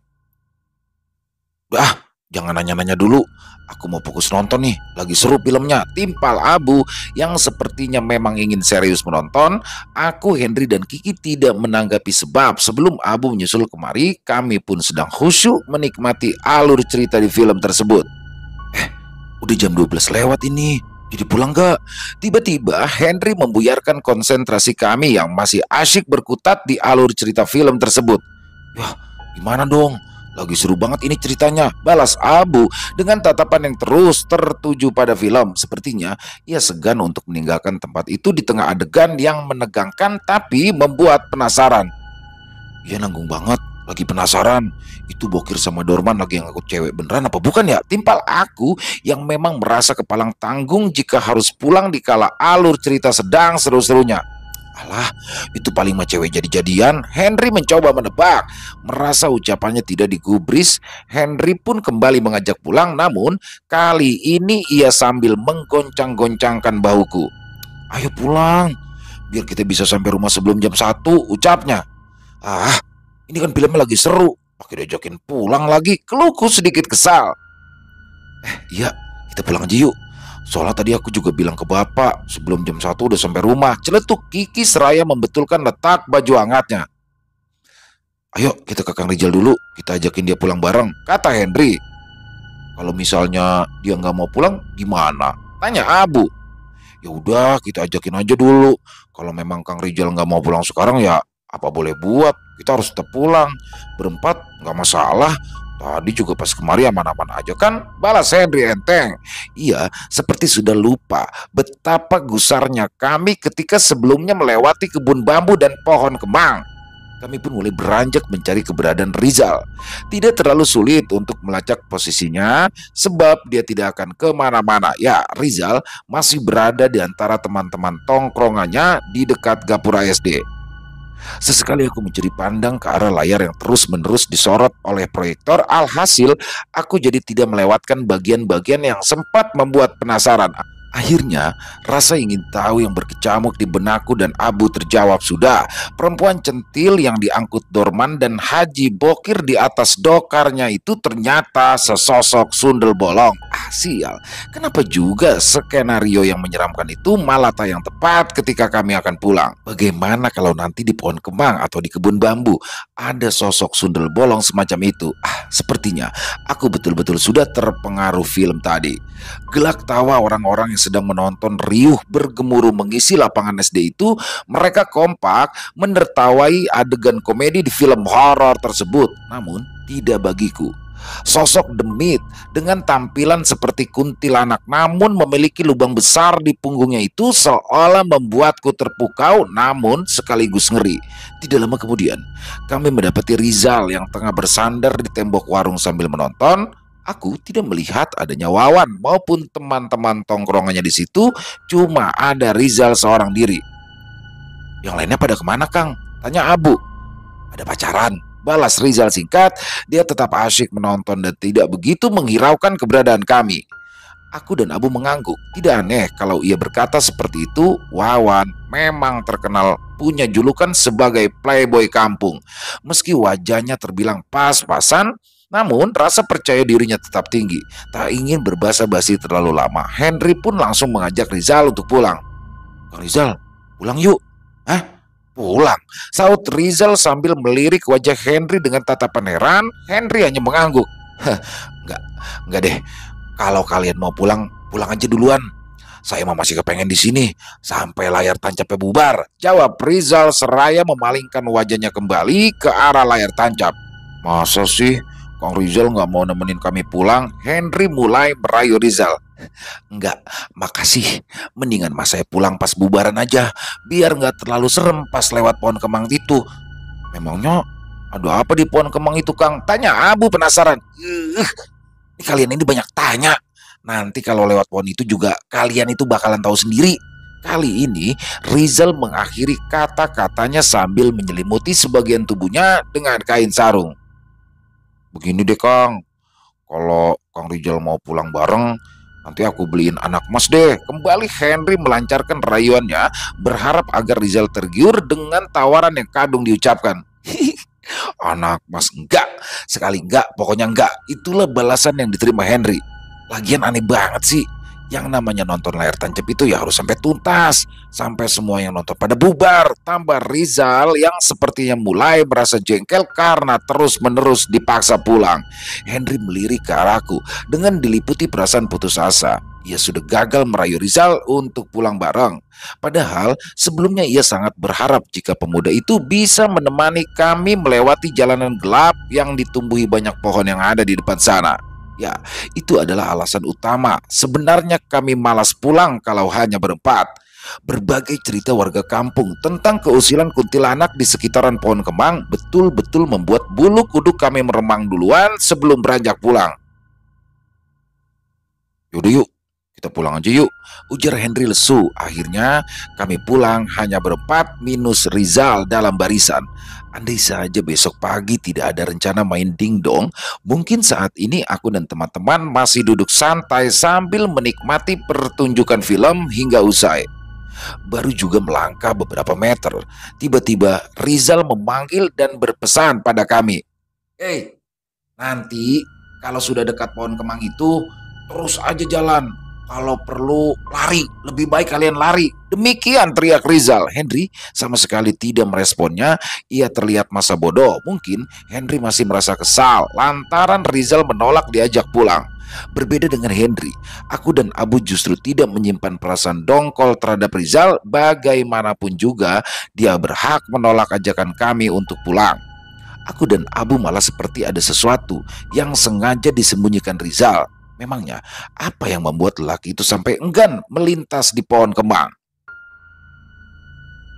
Jangan nanya-nanya dulu, aku mau fokus nonton nih, lagi seru filmnya, timpal Abu yang sepertinya memang ingin serius menonton. Aku, Henry, dan Kiki tidak menanggapi sebab sebelum Abu menyusul kemari, kami pun sedang khusyuk menikmati alur cerita di film tersebut. Udah jam 12 lewat ini, jadi pulang gak? Tiba-tiba Henry membuyarkan konsentrasi kami yang masih asyik berkutat di alur cerita film tersebut. "Wah, gimana dong? Lagi seru banget ini ceritanya," balas Abu dengan tatapan yang terus tertuju pada film. Sepertinya ia segan untuk meninggalkan tempat itu di tengah adegan yang menegangkan tapi membuat penasaran. "Iya, nanggung banget, lagi penasaran. Itu Bokir sama Dorman lagi ngangkut cewek beneran apa bukan ya?" timpal aku yang memang merasa kepalang tanggung jika harus pulang dikala alur cerita sedang seru-serunya. Alah, itu paling mah cewek jadi-jadian. Henry mencoba menebak. Merasa ucapannya tidak digubris, Henry pun kembali mengajak pulang. Namun, kali ini ia sambil menggoncang-goncangkan bahuku. Ayo pulang, biar kita bisa sampai rumah sebelum jam 1, ucapnya. Ah, ini kan filmnya lagi seru. Pakai diajakin pulang lagi, keluhku sedikit kesal. Iya, kita pulang aja yuk. Soalnya tadi aku juga bilang ke bapak sebelum jam 1 udah sampai rumah. Celetuk Kiki seraya membetulkan letak baju hangatnya. Ayo kita ke Kang Rijal dulu, kita ajakin dia pulang bareng, kata Henry. Kalau misalnya dia nggak mau pulang gimana? Tanya Abu. Ya udah kita ajakin aja dulu. Kalau memang Kang Rijal nggak mau pulang sekarang ya apa boleh buat, kita harus tetap pulang. Berempat nggak masalah. Tadi juga pas kemari aman-aman aja kan, balas Henry enteng. Iya, seperti sudah lupa betapa gusarnya kami ketika sebelumnya melewati kebun bambu dan pohon kemang. Kami pun mulai beranjak mencari keberadaan Rizal. Tidak terlalu sulit untuk melacak posisinya sebab dia tidak akan kemana-mana. Ya, Rizal masih berada di antara teman-teman tongkrongannya di dekat Gapura SD. Sesekali aku mencuri pandang ke arah layar yang terus-menerus disorot oleh proyektor. Alhasil, aku jadi tidak melewatkan bagian-bagian yang sempat membuat penasaran. Akhirnya, rasa ingin tahu yang berkecamuk di benakku dan Abu terjawab sudah. Perempuan centil yang diangkut Dorman dan Haji Bokir di atas dokarnya itu ternyata sesosok sundel bolong. Sial, kenapa juga skenario yang menyeramkan itu malah tayang tepat ketika kami akan pulang? Bagaimana kalau nanti di pohon kemang atau di kebun bambu ada sosok sundel bolong semacam itu? Sepertinya aku betul-betul sudah terpengaruh film tadi. Gelak tawa orang-orang yang sedang menonton riuh bergemuruh mengisi lapangan SD itu. Mereka kompak menertawai adegan komedi di film horor tersebut. Namun tidak bagiku. Sosok demit dengan tampilan seperti kuntilanak namun memiliki lubang besar di punggungnya itu seolah membuatku terpukau namun sekaligus ngeri. Tidak lama kemudian kami mendapati Rizal yang tengah bersandar di tembok warung sambil menonton. Aku tidak melihat adanya Wawan maupun teman-teman tongkrongannya di situ, cuma ada Rizal seorang diri. Yang lainnya pada kemana, Kang? Tanya Abu. Ada pacaran, balas Rizal singkat. Dia tetap asyik menonton dan tidak begitu menghiraukan keberadaan kami. Aku dan Abu mengangguk. Tidak aneh kalau ia berkata seperti itu. Wawan memang terkenal punya julukan sebagai playboy kampung. Meski wajahnya terbilang pas-pasan, namun rasa percaya dirinya tetap tinggi. Tak ingin berbasa-basi terlalu lama, Henry pun langsung mengajak Rizal untuk pulang. Kang Rizal, pulang yuk. Pulang? Saut Rizal sambil melirik wajah Henry dengan tatapan heran. Henry hanya mengangguk. Enggak deh. Kalau kalian mau pulang, pulang aja duluan. Saya masih kepengen di sini sampai layar tancapnya bubar. Jawab Rizal seraya memalingkan wajahnya kembali ke arah layar tancap. Masa sih Kang Rizal nggak mau nemenin kami pulang? Henry mulai merayu Rizal. Enggak, makasih. Mendingan mas saya pulang pas bubaran aja, biar nggak terlalu serem pas lewat pohon kemang itu. Memangnya ada apa di pohon kemang itu, Kang? Tanya Abu penasaran. Ini kalian ini banyak tanya. Nanti kalau lewat pohon itu juga kalian itu bakalan tahu sendiri. Kali ini Rizal mengakhiri kata-katanya sambil menyelimuti sebagian tubuhnya dengan kain sarung. Begini deh Kang, kalau Kang Rizal mau pulang bareng, nanti aku beliin anak mas deh. Kembali Henry melancarkan rayuannya, berharap agar Rizal tergiur dengan tawaran yang kadung diucapkan. Anak mas enggak, sekali enggak, pokoknya enggak. Itulah balasan yang diterima Henry. Lagian aneh banget sih, yang namanya nonton layar tancap itu ya harus sampai tuntas, sampai semua yang nonton pada bubar. Tambah Rizal yang sepertinya mulai merasa jengkel karena terus-menerus dipaksa pulang. Henry melirik ke arahku dengan diliputi perasaan putus asa. Ia sudah gagal merayu Rizal untuk pulang bareng. Padahal sebelumnya ia sangat berharap jika pemuda itu bisa menemani kami melewati jalanan gelap yang ditumbuhi banyak pohon yang ada di depan sana. Ya, itu adalah alasan utama. Sebenarnya kami malas pulang kalau hanya berempat. Berbagai cerita warga kampung tentang keusilan kuntilanak di sekitaran pohon kemang betul-betul membuat bulu kuduk kami meremang duluan sebelum beranjak pulang. Yaudah yuk, Kita pulang aja yuk, ujar Henry lesu. Akhirnya kami pulang hanya berempat minus Rizal dalam barisan. Andai saja besok pagi tidak ada rencana main dingdong, mungkin saat ini aku dan teman-teman masih duduk santai sambil menikmati pertunjukan film hingga usai. Baru juga melangkah beberapa meter, tiba-tiba Rizal memanggil dan berpesan pada kami. "Hei, nanti kalau sudah dekat pohon kemang itu, terus aja jalan. Kalau perlu lari, lebih baik kalian lari." Demikian teriak Rizal. Henry sama sekali tidak meresponnya. Ia terlihat masa bodoh. Mungkin Henry masih merasa kesal lantaran Rizal menolak diajak pulang. Berbeda dengan Henry, aku dan Abu justru tidak menyimpan perasaan dongkol terhadap Rizal. Bagaimanapun juga, dia berhak menolak ajakan kami untuk pulang. Aku dan Abu malah seperti ada sesuatu yang sengaja disembunyikan Rizal. Memangnya apa yang membuat lelaki itu sampai enggan melintas di pohon kembang?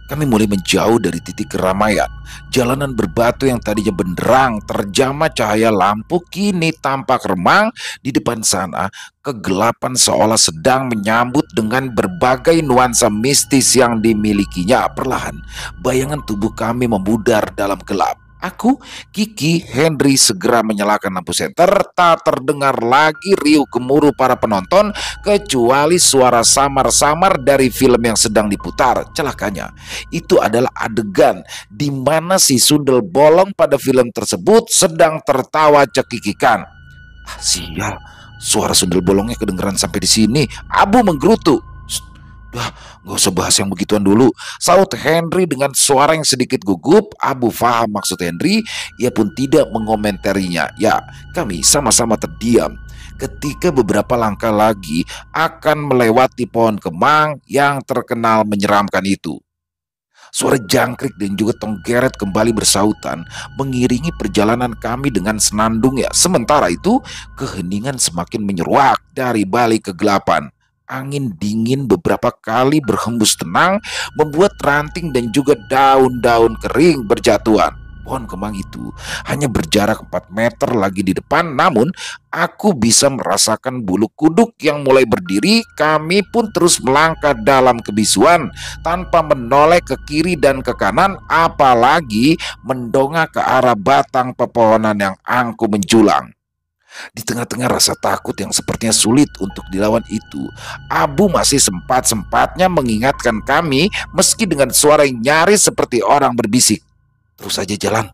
Kami mulai menjauh dari titik keramaian. Jalanan berbatu yang tadinya benderang terjamah cahaya lampu kini tampak remang. Di depan sana, kegelapan seolah sedang menyambut dengan berbagai nuansa mistis yang dimilikinya. Perlahan, bayangan tubuh kami memudar dalam gelap. Aku, Kiki, Henry segera menyalakan lampu senter. Tak terdengar lagi riuh gemuruh para penonton, kecuali suara samar-samar dari film yang sedang diputar. Celakanya, itu adalah adegan di mana si sundel bolong pada film tersebut sedang tertawa cekikikan. Ah, sial, suara sundel bolongnya kedengeran sampai di sini. Abu menggerutu. "Dah, gak usah bahas yang begituan dulu," saut Henry dengan suara yang sedikit gugup. Abu faham maksud Henry, ia pun tidak mengomentarinya. Ya, kami sama-sama terdiam. Ketika beberapa langkah lagi akan melewati pohon kemang yang terkenal menyeramkan itu, suara jangkrik dan juga tenggeret kembali bersautan, mengiringi perjalanan kami dengan senandung ya. Sementara itu, keheningan semakin menyeruak dari balik kegelapan. Angin dingin beberapa kali berhembus tenang, membuat ranting dan juga daun-daun kering berjatuhan. Pohon kembang itu hanya berjarak 4 meter lagi di depan, namun aku bisa merasakan bulu kuduk yang mulai berdiri. Kami pun terus melangkah dalam kebisuan tanpa menoleh ke kiri dan ke kanan, apalagi mendongak ke arah batang pepohonan yang angkuh menjulang. Di tengah-tengah rasa takut yang sepertinya sulit untuk dilawan itu, Abu masih sempat-sempatnya mengingatkan kami meski dengan suara yang nyaris seperti orang berbisik. "Terus saja jalan,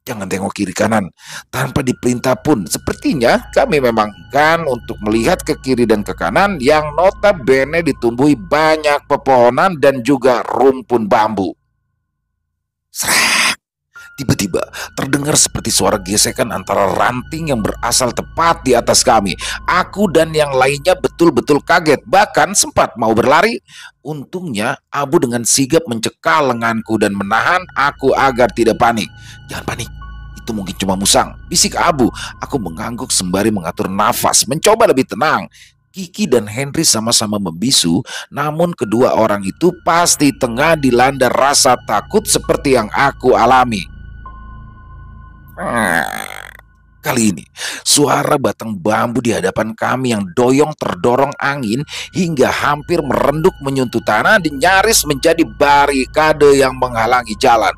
jangan tengok kiri kanan." Tanpa diperintah pun, sepertinya kami memang enggan untuk melihat ke kiri dan ke kanan yang notabene ditumbuhi banyak pepohonan dan juga rumpun bambu. Srek! Tiba-tiba terdengar seperti suara gesekan antara ranting yang berasal tepat di atas kami. Aku dan yang lainnya betul-betul kaget, bahkan sempat mau berlari. Untungnya Abu dengan sigap mencekal lenganku dan menahan aku agar tidak panik. "Jangan panik, itu mungkin cuma musang," bisik Abu. Aku mengangguk sembari mengatur nafas, mencoba lebih tenang. Kiki dan Henry sama-sama membisu, namun kedua orang itu pasti tengah dilanda rasa takut seperti yang aku alami. Kali ini, suara batang bambu di hadapan kami yang doyong terdorong angin hingga hampir merenduk menyentuh tanah dan nyaris menjadi barikade yang menghalangi jalan.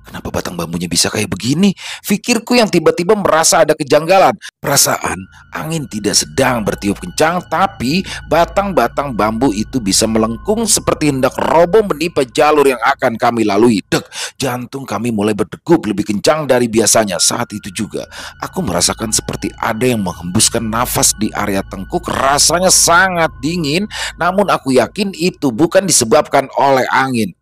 Kenapa batang bambunya bisa kayak begini? Pikirku yang tiba-tiba merasa ada kejanggalan. Perasaan angin tidak sedang bertiup kencang, tapi batang-batang bambu itu bisa melengkung seperti hendak roboh menimpa jalur yang akan kami lalui. Dek, jantung kami mulai berdegup lebih kencang dari biasanya. Saat itu juga, aku merasakan seperti ada yang menghembuskan nafas di area tengkuk. Rasanya sangat dingin, namun aku yakin itu bukan disebabkan oleh angin.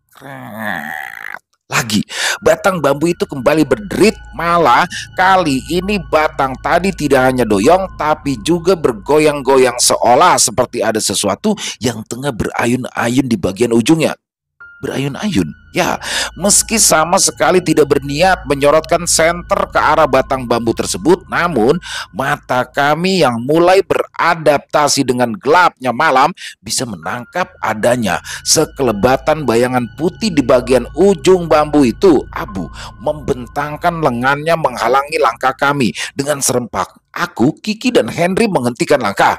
Lagi, batang bambu itu kembali berderit. Malah kali ini batang tadi tidak hanya doyong, tapi juga bergoyang-goyang seolah seperti ada sesuatu yang tengah berayun-ayun di bagian ujungnya. Berayun-ayun? Ya, meski sama sekali tidak berniat menyorotkan senter ke arah batang bambu tersebut, namun mata kami yang mulai beradaptasi dengan gelapnya malam bisa menangkap adanya sekelebatan bayangan putih di bagian ujung bambu itu. Abu membentangkan lengannya menghalangi langkah kami. Dengan serempak, aku, Kiki, dan Henry menghentikan langkah.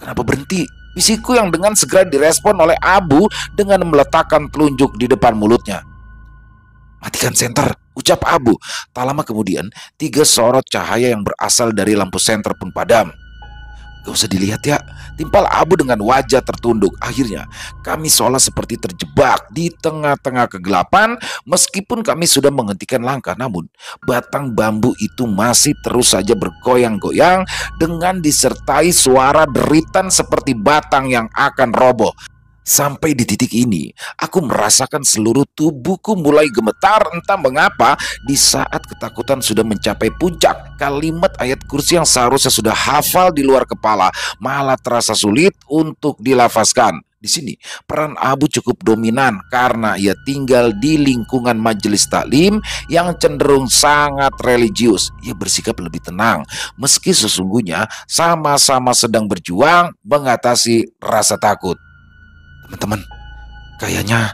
Kenapa berhenti? Bisikku yang dengan segera direspon oleh Abu dengan meletakkan telunjuk di depan mulutnya. Matikan senter, ucap Abu. Tak lama kemudian, 3 sorot cahaya yang berasal dari lampu senter pun padam. Gak usah dilihat ya, timpal Abu dengan wajah tertunduk. Akhirnya, kami seolah seperti terjebak di tengah-tengah kegelapan. Meskipun kami sudah menghentikan langkah, namun batang bambu itu masih terus saja bergoyang-goyang dengan disertai suara deritan seperti batang yang akan roboh. Sampai di titik ini, aku merasakan seluruh tubuhku mulai gemetar. Entah mengapa, di saat ketakutan sudah mencapai puncak, kalimat ayat kursi yang seharusnya sudah hafal di luar kepala malah terasa sulit untuk dilafazkan. Di sini, peran Abu cukup dominan karena ia tinggal di lingkungan majelis taklim yang cenderung sangat religius. Ia bersikap lebih tenang, meski sesungguhnya sama-sama sedang berjuang mengatasi rasa takut. Teman-teman, kayaknya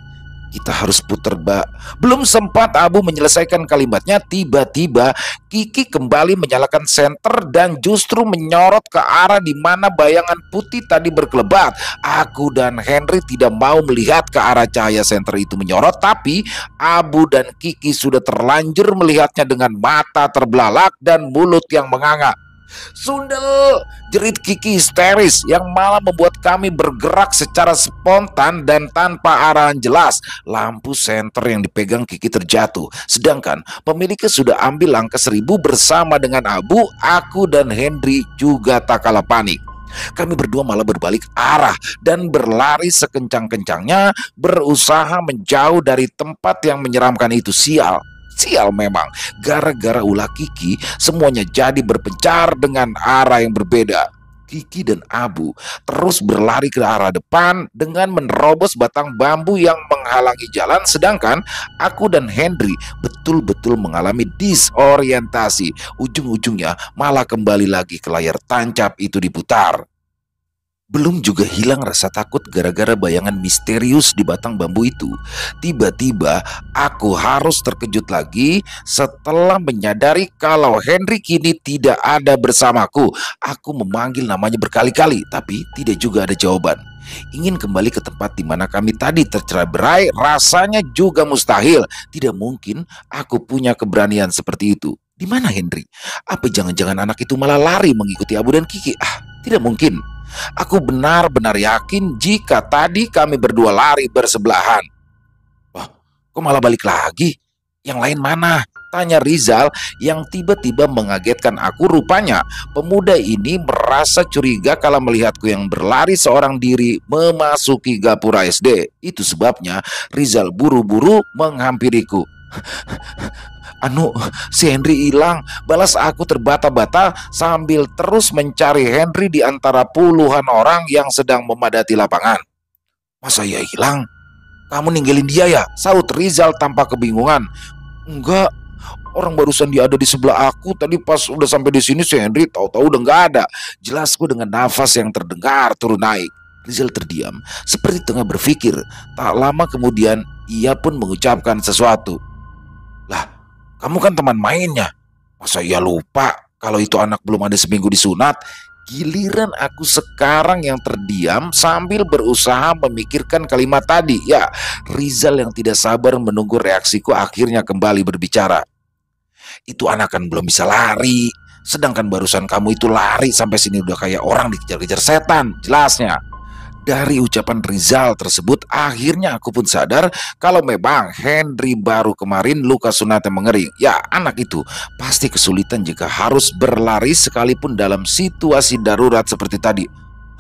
kita harus putar bak. Belum sempat Abu menyelesaikan kalimatnya, tiba-tiba Kiki kembali menyalakan senter dan justru menyorot ke arah di mana bayangan putih tadi berkelebat. Aku dan Henry tidak mau melihat ke arah cahaya senter itu menyorot, tapi Abu dan Kiki sudah terlanjur melihatnya dengan mata terbelalak dan mulut yang menganga. Sundel, jerit Kiki histeris yang malah membuat kami bergerak secara spontan dan tanpa arahan jelas. Lampu senter yang dipegang Kiki terjatuh, sedangkan pemiliknya sudah ambil langkah 1000 bersama dengan Abu. Aku dan Henry juga tak kalah panik. Kami berdua malah berbalik arah dan berlari sekencang-kencangnya, berusaha menjauh dari tempat yang menyeramkan itu. Sial memang, gara-gara ulah Kiki, semuanya jadi berpencar dengan arah yang berbeda. Kiki dan Abu terus berlari ke arah depan dengan menerobos batang bambu yang menghalangi jalan, sedangkan aku dan Henry betul-betul mengalami disorientasi. Ujung-ujungnya malah kembali lagi ke layar tancap itu diputar. Belum juga hilang rasa takut gara-gara bayangan misterius di batang bambu itu. Tiba-tiba aku harus terkejut lagi setelah menyadari kalau Henry kini tidak ada bersamaku. Aku memanggil namanya berkali-kali, tapi tidak juga ada jawaban. Ingin kembali ke tempat di mana kami tadi tercerai-berai rasanya juga mustahil. Tidak mungkin aku punya keberanian seperti itu. Di mana Henry? Apa jangan-jangan anak itu malah lari mengikuti Abu dan Kiki? Tidak mungkin. Aku benar-benar yakin jika tadi kami berdua lari bersebelahan. Wah, kok malah balik lagi? Yang lain mana? Tanya Rizal yang tiba-tiba mengagetkan aku. Rupanya pemuda ini merasa curiga kalau melihatku yang berlari seorang diri memasuki gapura SD. Itu sebabnya Rizal buru-buru menghampiriku. Si Henry hilang, balas aku terbata-bata sambil terus mencari Henry di antara puluhan orang yang sedang memadati lapangan. Masa ia hilang? Kamu ninggalin dia ya? Saut Rizal tanpa kebingungan. Enggak, orang barusan dia ada di sebelah aku. Tadi pas udah sampai di sini si Henry tahu-tahu udah nggak ada. Jelasku dengan nafas yang terdengar turun naik. Rizal terdiam, seperti tengah berpikir. Tak lama kemudian ia pun mengucapkan sesuatu. Lah, kamu kan teman mainnya. Masa ia lupa kalau itu anak belum ada seminggu disunat? Giliran aku sekarang yang terdiam sambil berusaha memikirkan kalimat tadi. Ya, Rizal yang tidak sabar menunggu reaksiku akhirnya kembali berbicara. Itu anak kan belum bisa lari. Sedangkan barusan kamu itu lari sampai sini udah kayak orang dikejar-kejar setan. Jelasnya. Dari ucapan Rizal tersebut, akhirnya aku pun sadar kalau memang Henry baru kemarin luka sunatnya mengering. Ya, anak itu pasti kesulitan jika harus berlari sekalipun dalam situasi darurat seperti tadi.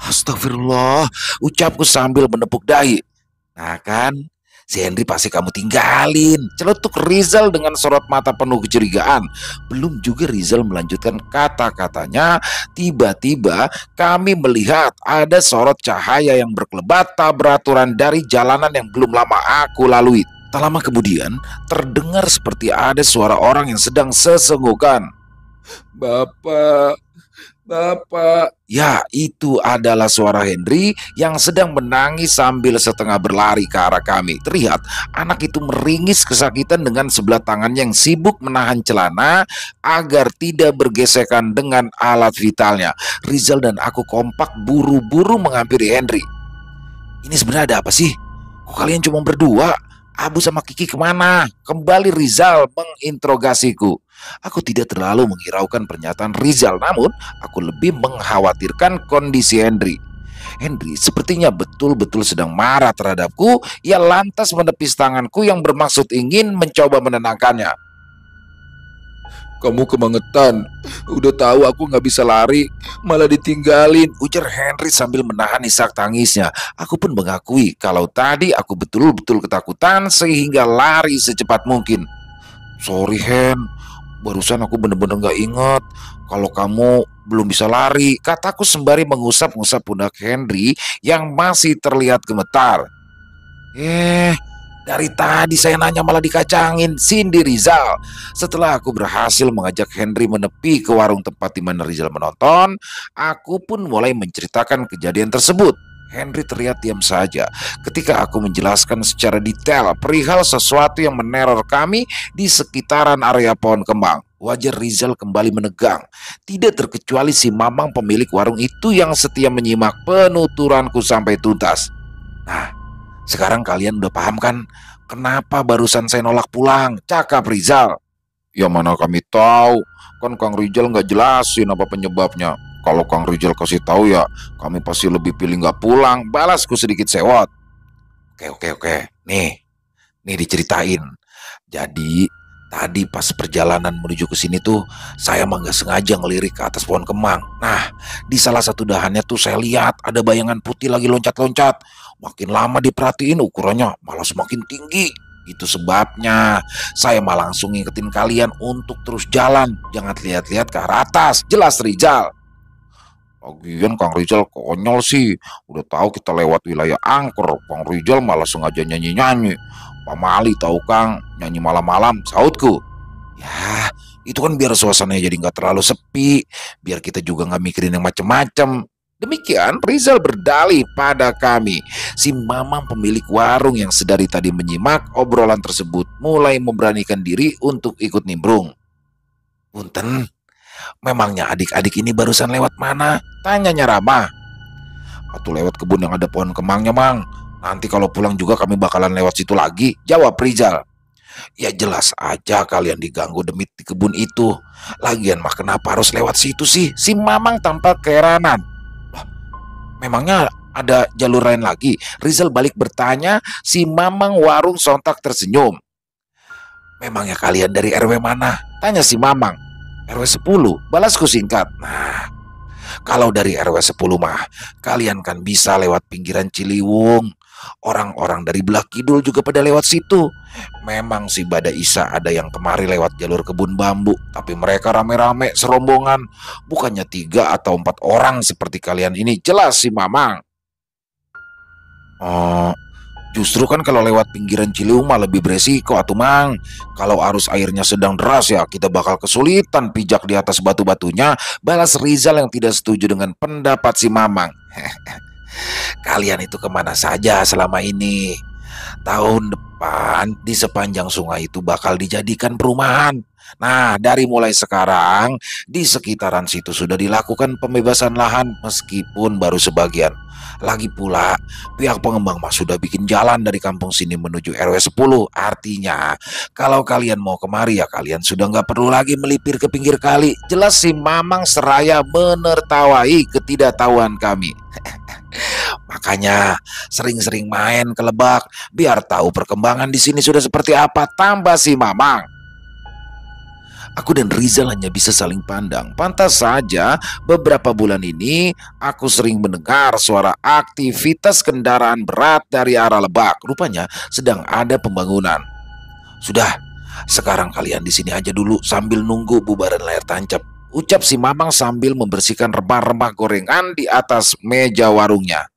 Astagfirullah, ucapku sambil menepuk dahi. Nah kan, si Henry pasti kamu tinggalin, celetuk Rizal dengan sorot mata penuh kecurigaan. Belum juga Rizal melanjutkan kata-katanya, tiba-tiba kami melihat ada sorot cahaya yang berkelebat tak beraturan dari jalanan yang belum lama aku lalui. Tak lama kemudian, terdengar seperti ada suara orang yang sedang sesenggukan. Bapak, Bapak. Ya, itu adalah suara Henry yang sedang menangis sambil setengah berlari ke arah kami. Terlihat anak itu meringis kesakitan dengan sebelah tangannya yang sibuk menahan celana agar tidak bergesekan dengan alat vitalnya. Rizal dan aku kompak buru-buru menghampiri Henry. Ini sebenarnya ada apa sih? Kok kalian cuma berdua? Abu sama Kiki kemana? Kembali Rizal menginterogasiku. Aku tidak terlalu menghiraukan pernyataan Rizal, namun aku lebih mengkhawatirkan kondisi Henry. Henry sepertinya betul-betul sedang marah terhadapku. Ia lantas menepis tanganku yang bermaksud ingin mencoba menenangkannya. Kamu kebangetan. Udah tahu aku nggak bisa lari, malah ditinggalin, ujar Henry sambil menahan isak tangisnya. Aku pun mengakui kalau tadi aku betul-betul ketakutan sehingga lari secepat mungkin. Sorry Hen, barusan aku bener-bener nggak inget kalau kamu belum bisa lari, kataku sembari mengusap-ngusap pundak Henry yang masih terlihat gemetar. Dari tadi saya nanya malah dikacangin, Cindy Rizal. Setelah aku berhasil mengajak Henry menepi ke warung tempat di mana Rizal menonton, aku pun mulai menceritakan kejadian tersebut. Henry terlihat diam saja ketika aku menjelaskan secara detail perihal sesuatu yang meneror kami di sekitaran area pohon kembang. Wajah Rizal kembali menegang, tidak terkecuali si Mamang pemilik warung itu yang setia menyimak penuturanku sampai tuntas. Nah, sekarang kalian udah paham kan kenapa barusan saya nolak pulang? Cakap Rizal. Ya mana kami tahu, kan Kang Rizal nggak jelasin apa penyebabnya. Kalau Kang Rizal kasih tahu ya, kami pasti lebih pilih nggak pulang. Balasku sedikit sewot. Oke. Nih diceritain. Jadi tadi pas perjalanan menuju ke sini tuh saya mah nggak sengaja ngelirik ke atas pohon kemang. Nah, di salah satu dahannya tuh saya lihat ada bayangan putih lagi loncat-loncat. Makin lama diperhatiin ukurannya malah semakin tinggi. Itu sebabnya saya malah langsung ngingetin kalian untuk terus jalan, jangan lihat-lihat ke arah atas. Jelas Rizal? Lagian Kang Rizal konyol sih. Udah tahu kita lewat wilayah angker, Kang Rizal malah sengaja nyanyi-nyanyi. Pamali tahu Kang, nyanyi malam-malam, sautku. Ya, itu kan biar suasananya jadi nggak terlalu sepi, biar kita juga nggak mikirin yang macem-macem. Demikian Rizal berdalih pada kami. Si Mamang pemilik warung yang sedari tadi menyimak obrolan tersebut mulai memberanikan diri untuk ikut nimbrung. Punten, memangnya adik-adik ini barusan lewat mana? Tanyanya Rama. Atau lewat kebun yang ada pohon kemangnya, Mang. Nanti kalau pulang juga kami bakalan lewat situ lagi, jawab Rizal. Ya jelas aja kalian diganggu demit di kebun itu. Lagian mah kenapa harus lewat situ sih? Si Mamang tampak keheranan. Wah, memangnya ada jalur lain lagi? Rizal balik bertanya, si Mamang warung sontak tersenyum. Memangnya kalian dari RW mana? Tanya si Mamang. RW 10, balasku singkat. Nah, kalau dari RW 10 mah, kalian kan bisa lewat pinggiran Ciliwung. Orang-orang dari belah kidul juga pada lewat situ. Memang sih pada Isa ada yang kemari lewat jalur kebun bambu, tapi mereka rame-rame serombongan, bukannya 3 atau 4 orang seperti kalian ini. Jelas si Mamang. Oh, justru kan kalau lewat pinggiran Ciliwung mah lebih beresiko atuh Mang. Kalau arus airnya sedang deras ya kita bakal kesulitan pijak di atas batu-batunya, balas Rizal yang tidak setuju dengan pendapat si Mamang. Kalian itu kemana saja selama ini? Tahun depan di sepanjang sungai itu bakal dijadikan perumahan. Nah, dari mulai sekarang di sekitaran situ sudah dilakukan pembebasan lahan meskipun baru sebagian. Lagi pula, pihak pengembang mah sudah bikin jalan dari kampung sini menuju RW 10. Artinya, kalau kalian mau kemari ya kalian sudah nggak perlu lagi melipir ke pinggir kali. Jelas si Mamang seraya menertawai ketidaktahuan kami. Makanya sering-sering main ke Lebak biar tahu perkembangan di sini sudah seperti apa, tambah si Mamang. Aku dan Rizal hanya bisa saling pandang. Pantas saja beberapa bulan ini aku sering mendengar suara aktivitas kendaraan berat dari arah Lebak. Rupanya sedang ada pembangunan. Sudah, sekarang kalian di sini aja dulu sambil nunggu bubaran layar tancap, ucap si Mamang sambil membersihkan remah-remah gorengan di atas meja warungnya.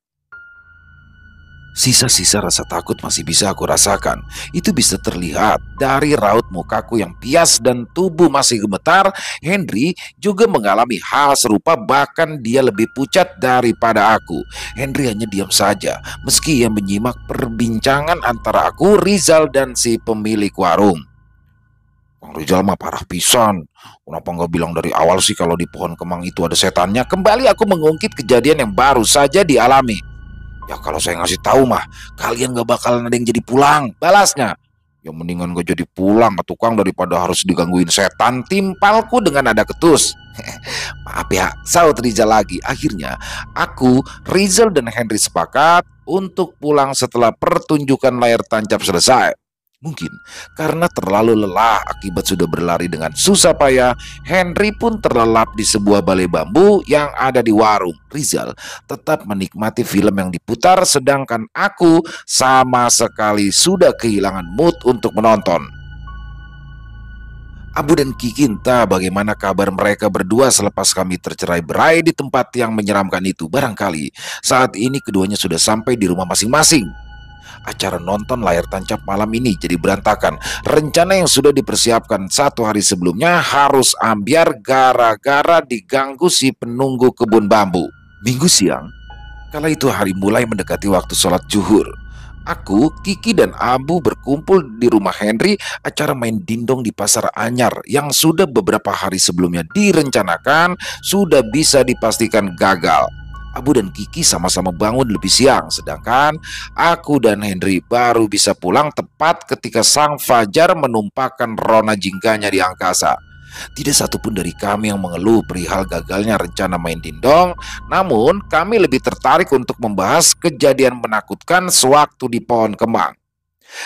Sisa-sisa rasa takut masih bisa aku rasakan. Itu bisa terlihat dari raut mukaku yang pias dan tubuh masih gemetar. Henry juga mengalami hal serupa, bahkan dia lebih pucat daripada aku. Henry hanya diam saja meski ia menyimak perbincangan antara aku, Rizal, dan si pemilik warung. Bang Rizal mah parah pisan. Kenapa nggak bilang dari awal sih kalau di pohon kemang itu ada setannya? Kembali aku mengungkit kejadian yang baru saja dialami. Ya kalau saya ngasih tahu mah, kalian gak bakalan ada yang jadi pulang, balasnya. Ya mendingan gak jadi pulang ke tukang daripada harus digangguin setan, timpalku dengan nada ketus. Maaf ya, saut Rizal lagi. Akhirnya aku, Rizal, dan Henry sepakat untuk pulang setelah pertunjukan layar tancap selesai. Mungkin karena terlalu lelah akibat sudah berlari dengan susah payah, Henry pun terlelap di sebuah balai bambu yang ada di warung. Rizal tetap menikmati film yang diputar, sedangkan aku sama sekali sudah kehilangan mood untuk menonton. Abu dan Kiki, entah bagaimana kabar mereka berdua selepas kami tercerai-berai di tempat yang menyeramkan itu. Barangkali saat ini keduanya sudah sampai di rumah masing-masing. Acara nonton layar tancap malam ini jadi berantakan. Rencana yang sudah dipersiapkan 1 hari sebelumnya harus ambiar gara-gara diganggu si penunggu kebun bambu. Minggu siang, kala itu hari mulai mendekati waktu sholat zuhur. Aku, Kiki, dan Abu berkumpul di rumah Henry. Acara main dindong di Pasar Anyar yang sudah beberapa hari sebelumnya direncanakan sudah bisa dipastikan gagal. Abu dan Kiki sama-sama bangun lebih siang, sedangkan aku dan Henry baru bisa pulang tepat ketika sang fajar menumpahkan rona jingganya di angkasa. Tidak satupun dari kami yang mengeluh perihal gagalnya rencana main dindong, namun kami lebih tertarik untuk membahas kejadian menakutkan sewaktu di pohon kemang.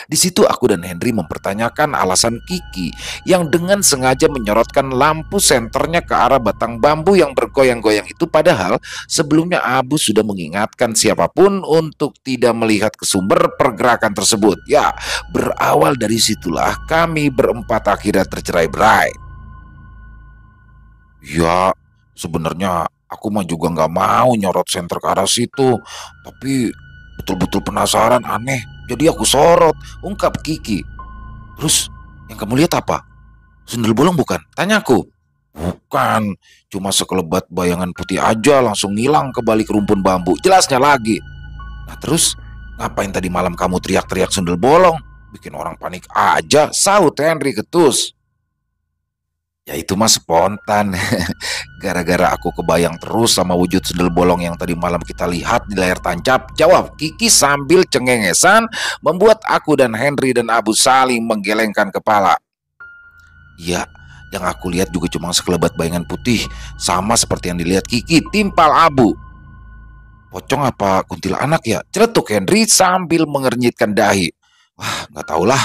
Di situ aku dan Henry mempertanyakan alasan Kiki yang dengan sengaja menyorotkan lampu senternya ke arah batang bambu yang bergoyang-goyang itu, padahal sebelumnya Abu sudah mengingatkan siapapun untuk tidak melihat ke sumber pergerakan tersebut. Ya, berawal dari situlah kami berempat akhirnya tercerai-berai. Ya, sebenarnya aku mah juga nggak mau nyorot senter ke arah situ, tapi betul-betul penasaran, aneh. Jadi aku sorot, ungkap Kiki. Terus yang kamu lihat apa? Sundel bolong bukan? Tanyaku. Bukan, cuma sekelebat bayangan putih aja langsung ngilang ke balik rumpun bambu. Jelasnya lagi. Nah terus, ngapain tadi malam kamu teriak-teriak sundel bolong? Bikin orang panik aja, saut Henry ketus. Ya itu mah spontan. Gara-gara aku kebayang terus sama wujud sundel bolong yang tadi malam kita lihat di layar tancap, jawab Kiki sambil cengengesan, membuat aku dan Henry dan Abu saling menggelengkan kepala. Iya, yang aku lihat juga cuma sekelebat bayangan putih, sama seperti yang dilihat Kiki, timpal Abu. Pocong apa kuntilanak ya? Celetuk Henry sambil mengernyitkan dahi. Wah, nggak tahulah,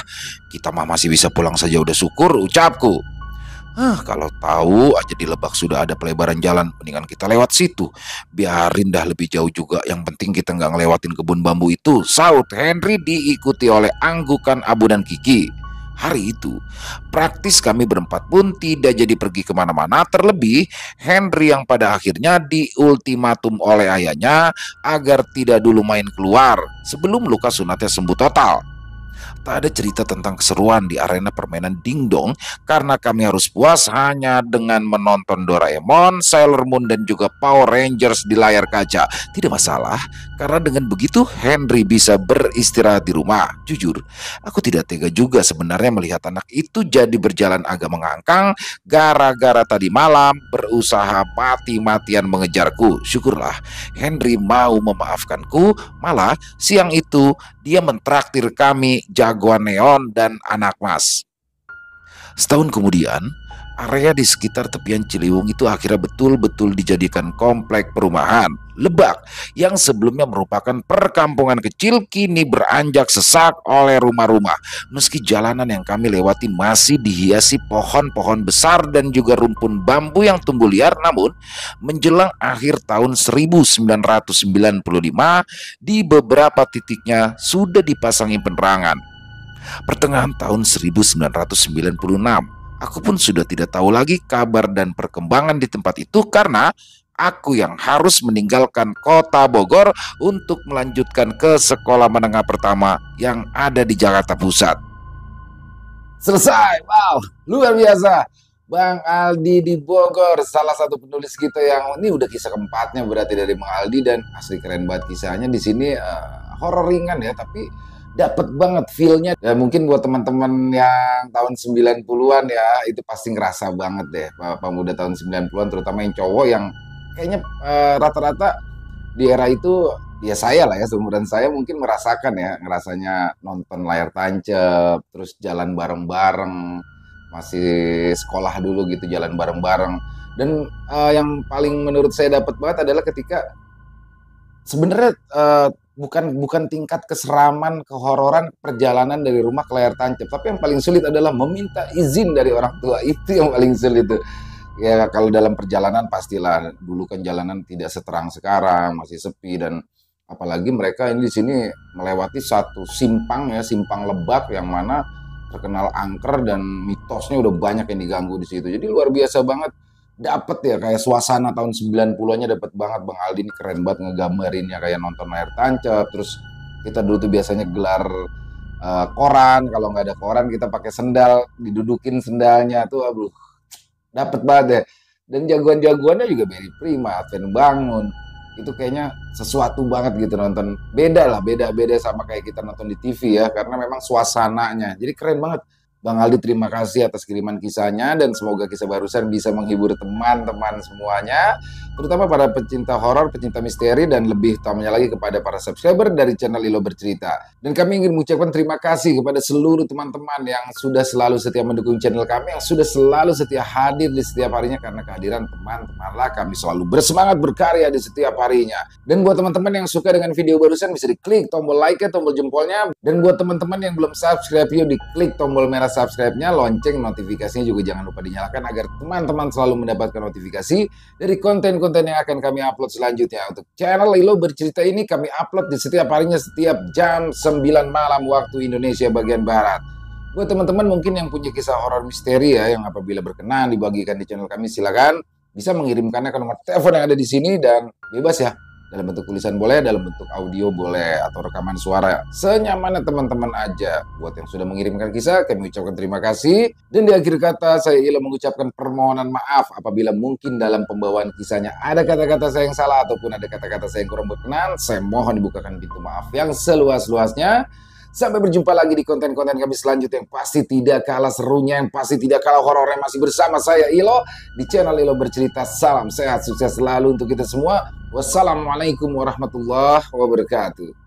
kita mah masih bisa pulang saja udah syukur, ucapku. Kalau tahu aja di Lebak sudah ada pelebaran jalan, mendingan kita lewat situ. Biarin dah lebih jauh juga, yang penting kita nggak ngelewatin kebun bambu itu, saut Henry diikuti oleh anggukan Abu dan Kiki. Hari itu, praktis kami berempat pun tidak jadi pergi kemana-mana, terlebih Henry yang pada akhirnya diultimatum oleh ayahnya agar tidak dulu main keluar sebelum luka sunatnya sembuh total. Tak ada cerita tentang keseruan di arena permainan dingdong karena kami harus puas hanya dengan menonton Doraemon, Sailor Moon, dan juga Power Rangers di layar kaca. Tidak masalah, karena dengan begitu Henry bisa beristirahat di rumah. Jujur, aku tidak tega juga sebenarnya melihat anak itu jadi berjalan agak mengangkang gara-gara tadi malam berusaha mati-matian mengejarku. Syukurlah Henry mau memaafkanku, malah siang itu dia mentraktir kami jagoan neon dan anak mas. Setahun kemudian, area di sekitar tepian Ciliwung itu akhirnya betul-betul dijadikan komplek perumahan. Lebak yang sebelumnya merupakan perkampungan kecil kini beranjak sesak oleh rumah-rumah. Meski jalanan yang kami lewati masih dihiasi pohon-pohon besar dan juga rumpun bambu yang tumbuh liar, namun menjelang akhir tahun 1995 di beberapa titiknya sudah dipasangi penerangan. Pertengahan tahun 1996, aku pun sudah tidak tahu lagi kabar dan perkembangan di tempat itu karena aku yang harus meninggalkan kota Bogor untuk melanjutkan ke sekolah menengah pertama yang ada di Jakarta Pusat. Selesai, wow, luar biasa. Bang Aldi di Bogor, salah satu penulis kita yang ini udah kisah keempatnya berarti dari Bang Aldi, dan asli keren banget kisahnya di sini. Horor ringan ya, tapi dapat banget feel-nya. Ya mungkin buat teman-teman yang tahun 90-an ya, itu pasti ngerasa banget deh pemuda tahun 90-an, terutama yang cowok yang kayaknya rata-rata di era itu ya saya lah ya, seumuran saya mungkin merasakan ya, ngerasanya nonton layar tancap, terus jalan bareng-bareng, masih sekolah dulu gitu, jalan bareng-bareng. Dan yang paling menurut saya dapat banget adalah ketika sebenarnya bukan tingkat keseraman, kehororan perjalanan dari rumah ke layar tancap, tapi yang paling sulit adalah meminta izin dari orang tua. Itu yang paling sulit tuh. Ya kalau dalam perjalanan pastilah, dulu kan jalanan tidak seterang sekarang, masih sepi, dan apalagi mereka ini di sini melewati satu simpang ya, simpang Lebak yang mana terkenal angker dan mitosnya udah banyak yang diganggu di situ. Jadi luar biasa banget. Dapet ya kayak suasana tahun 90-annya dapet banget. Bang Aldi ini keren banget ngegambarinnya kayak nonton layar tancap. Terus kita dulu tuh biasanya gelar koran, kalau nggak ada koran kita pakai sendal, didudukin sendalnya tuh, aduh, dapet banget ya. Dan jagoan-jagoannya juga very prima, Adven Bangun. Itu kayaknya sesuatu banget gitu nonton. Beda lah, beda-beda sama kayak kita nonton di TV ya, karena memang suasananya. Jadi keren banget. Bang Aldi terima kasih atas kiriman kisahnya, dan semoga kisah barusan bisa menghibur teman-teman semuanya, terutama para pecinta horor, pecinta misteri, dan lebih utamanya lagi kepada para subscriber dari channel Ilo Bercerita. Dan kami ingin mengucapkan terima kasih kepada seluruh teman-teman yang sudah selalu setia mendukung channel kami, yang sudah selalu setia hadir di setiap harinya, karena kehadiran teman-temanlah kami selalu bersemangat berkarya di setiap harinya. Dan buat teman-teman yang suka dengan video barusan, bisa diklik tombol like-nya, tombol jempolnya. Dan buat teman-teman yang belum subscribe, yuk diklik tombol merah subscribe-nya, lonceng notifikasinya juga jangan lupa dinyalakan agar teman-teman selalu mendapatkan notifikasi dari konten-konten yang akan kami upload selanjutnya. Untuk channel Ilo Bercerita ini kami upload di setiap harinya, setiap jam 9 malam waktu Indonesia bagian Barat. Buat teman-teman mungkin yang punya kisah horor misteri ya, yang apabila berkenan dibagikan di channel kami, silakan bisa mengirimkannya ke nomor telepon yang ada di sini, dan bebas ya. Dalam bentuk tulisan boleh, dalam bentuk audio boleh, atau rekaman suara, senyamannya teman-teman aja. Buat yang sudah mengirimkan kisah, kami ucapkan terima kasih. Dan di akhir kata, saya Ilo mengucapkan permohonan maaf apabila mungkin dalam pembawaan kisahnya ada kata-kata saya yang salah, ataupun ada kata-kata saya yang kurang berkenan. Saya mohon dibukakan pintu maaf yang seluas-luasnya. Sampai berjumpa lagi di konten-konten kami selanjutnya yang pasti tidak kalah serunya, yang pasti tidak kalah horornya, masih bersama saya Ilo di channel Ilo Bercerita. Salam sehat, sukses selalu untuk kita semua. Wassalamualaikum warahmatullahi wabarakatuh.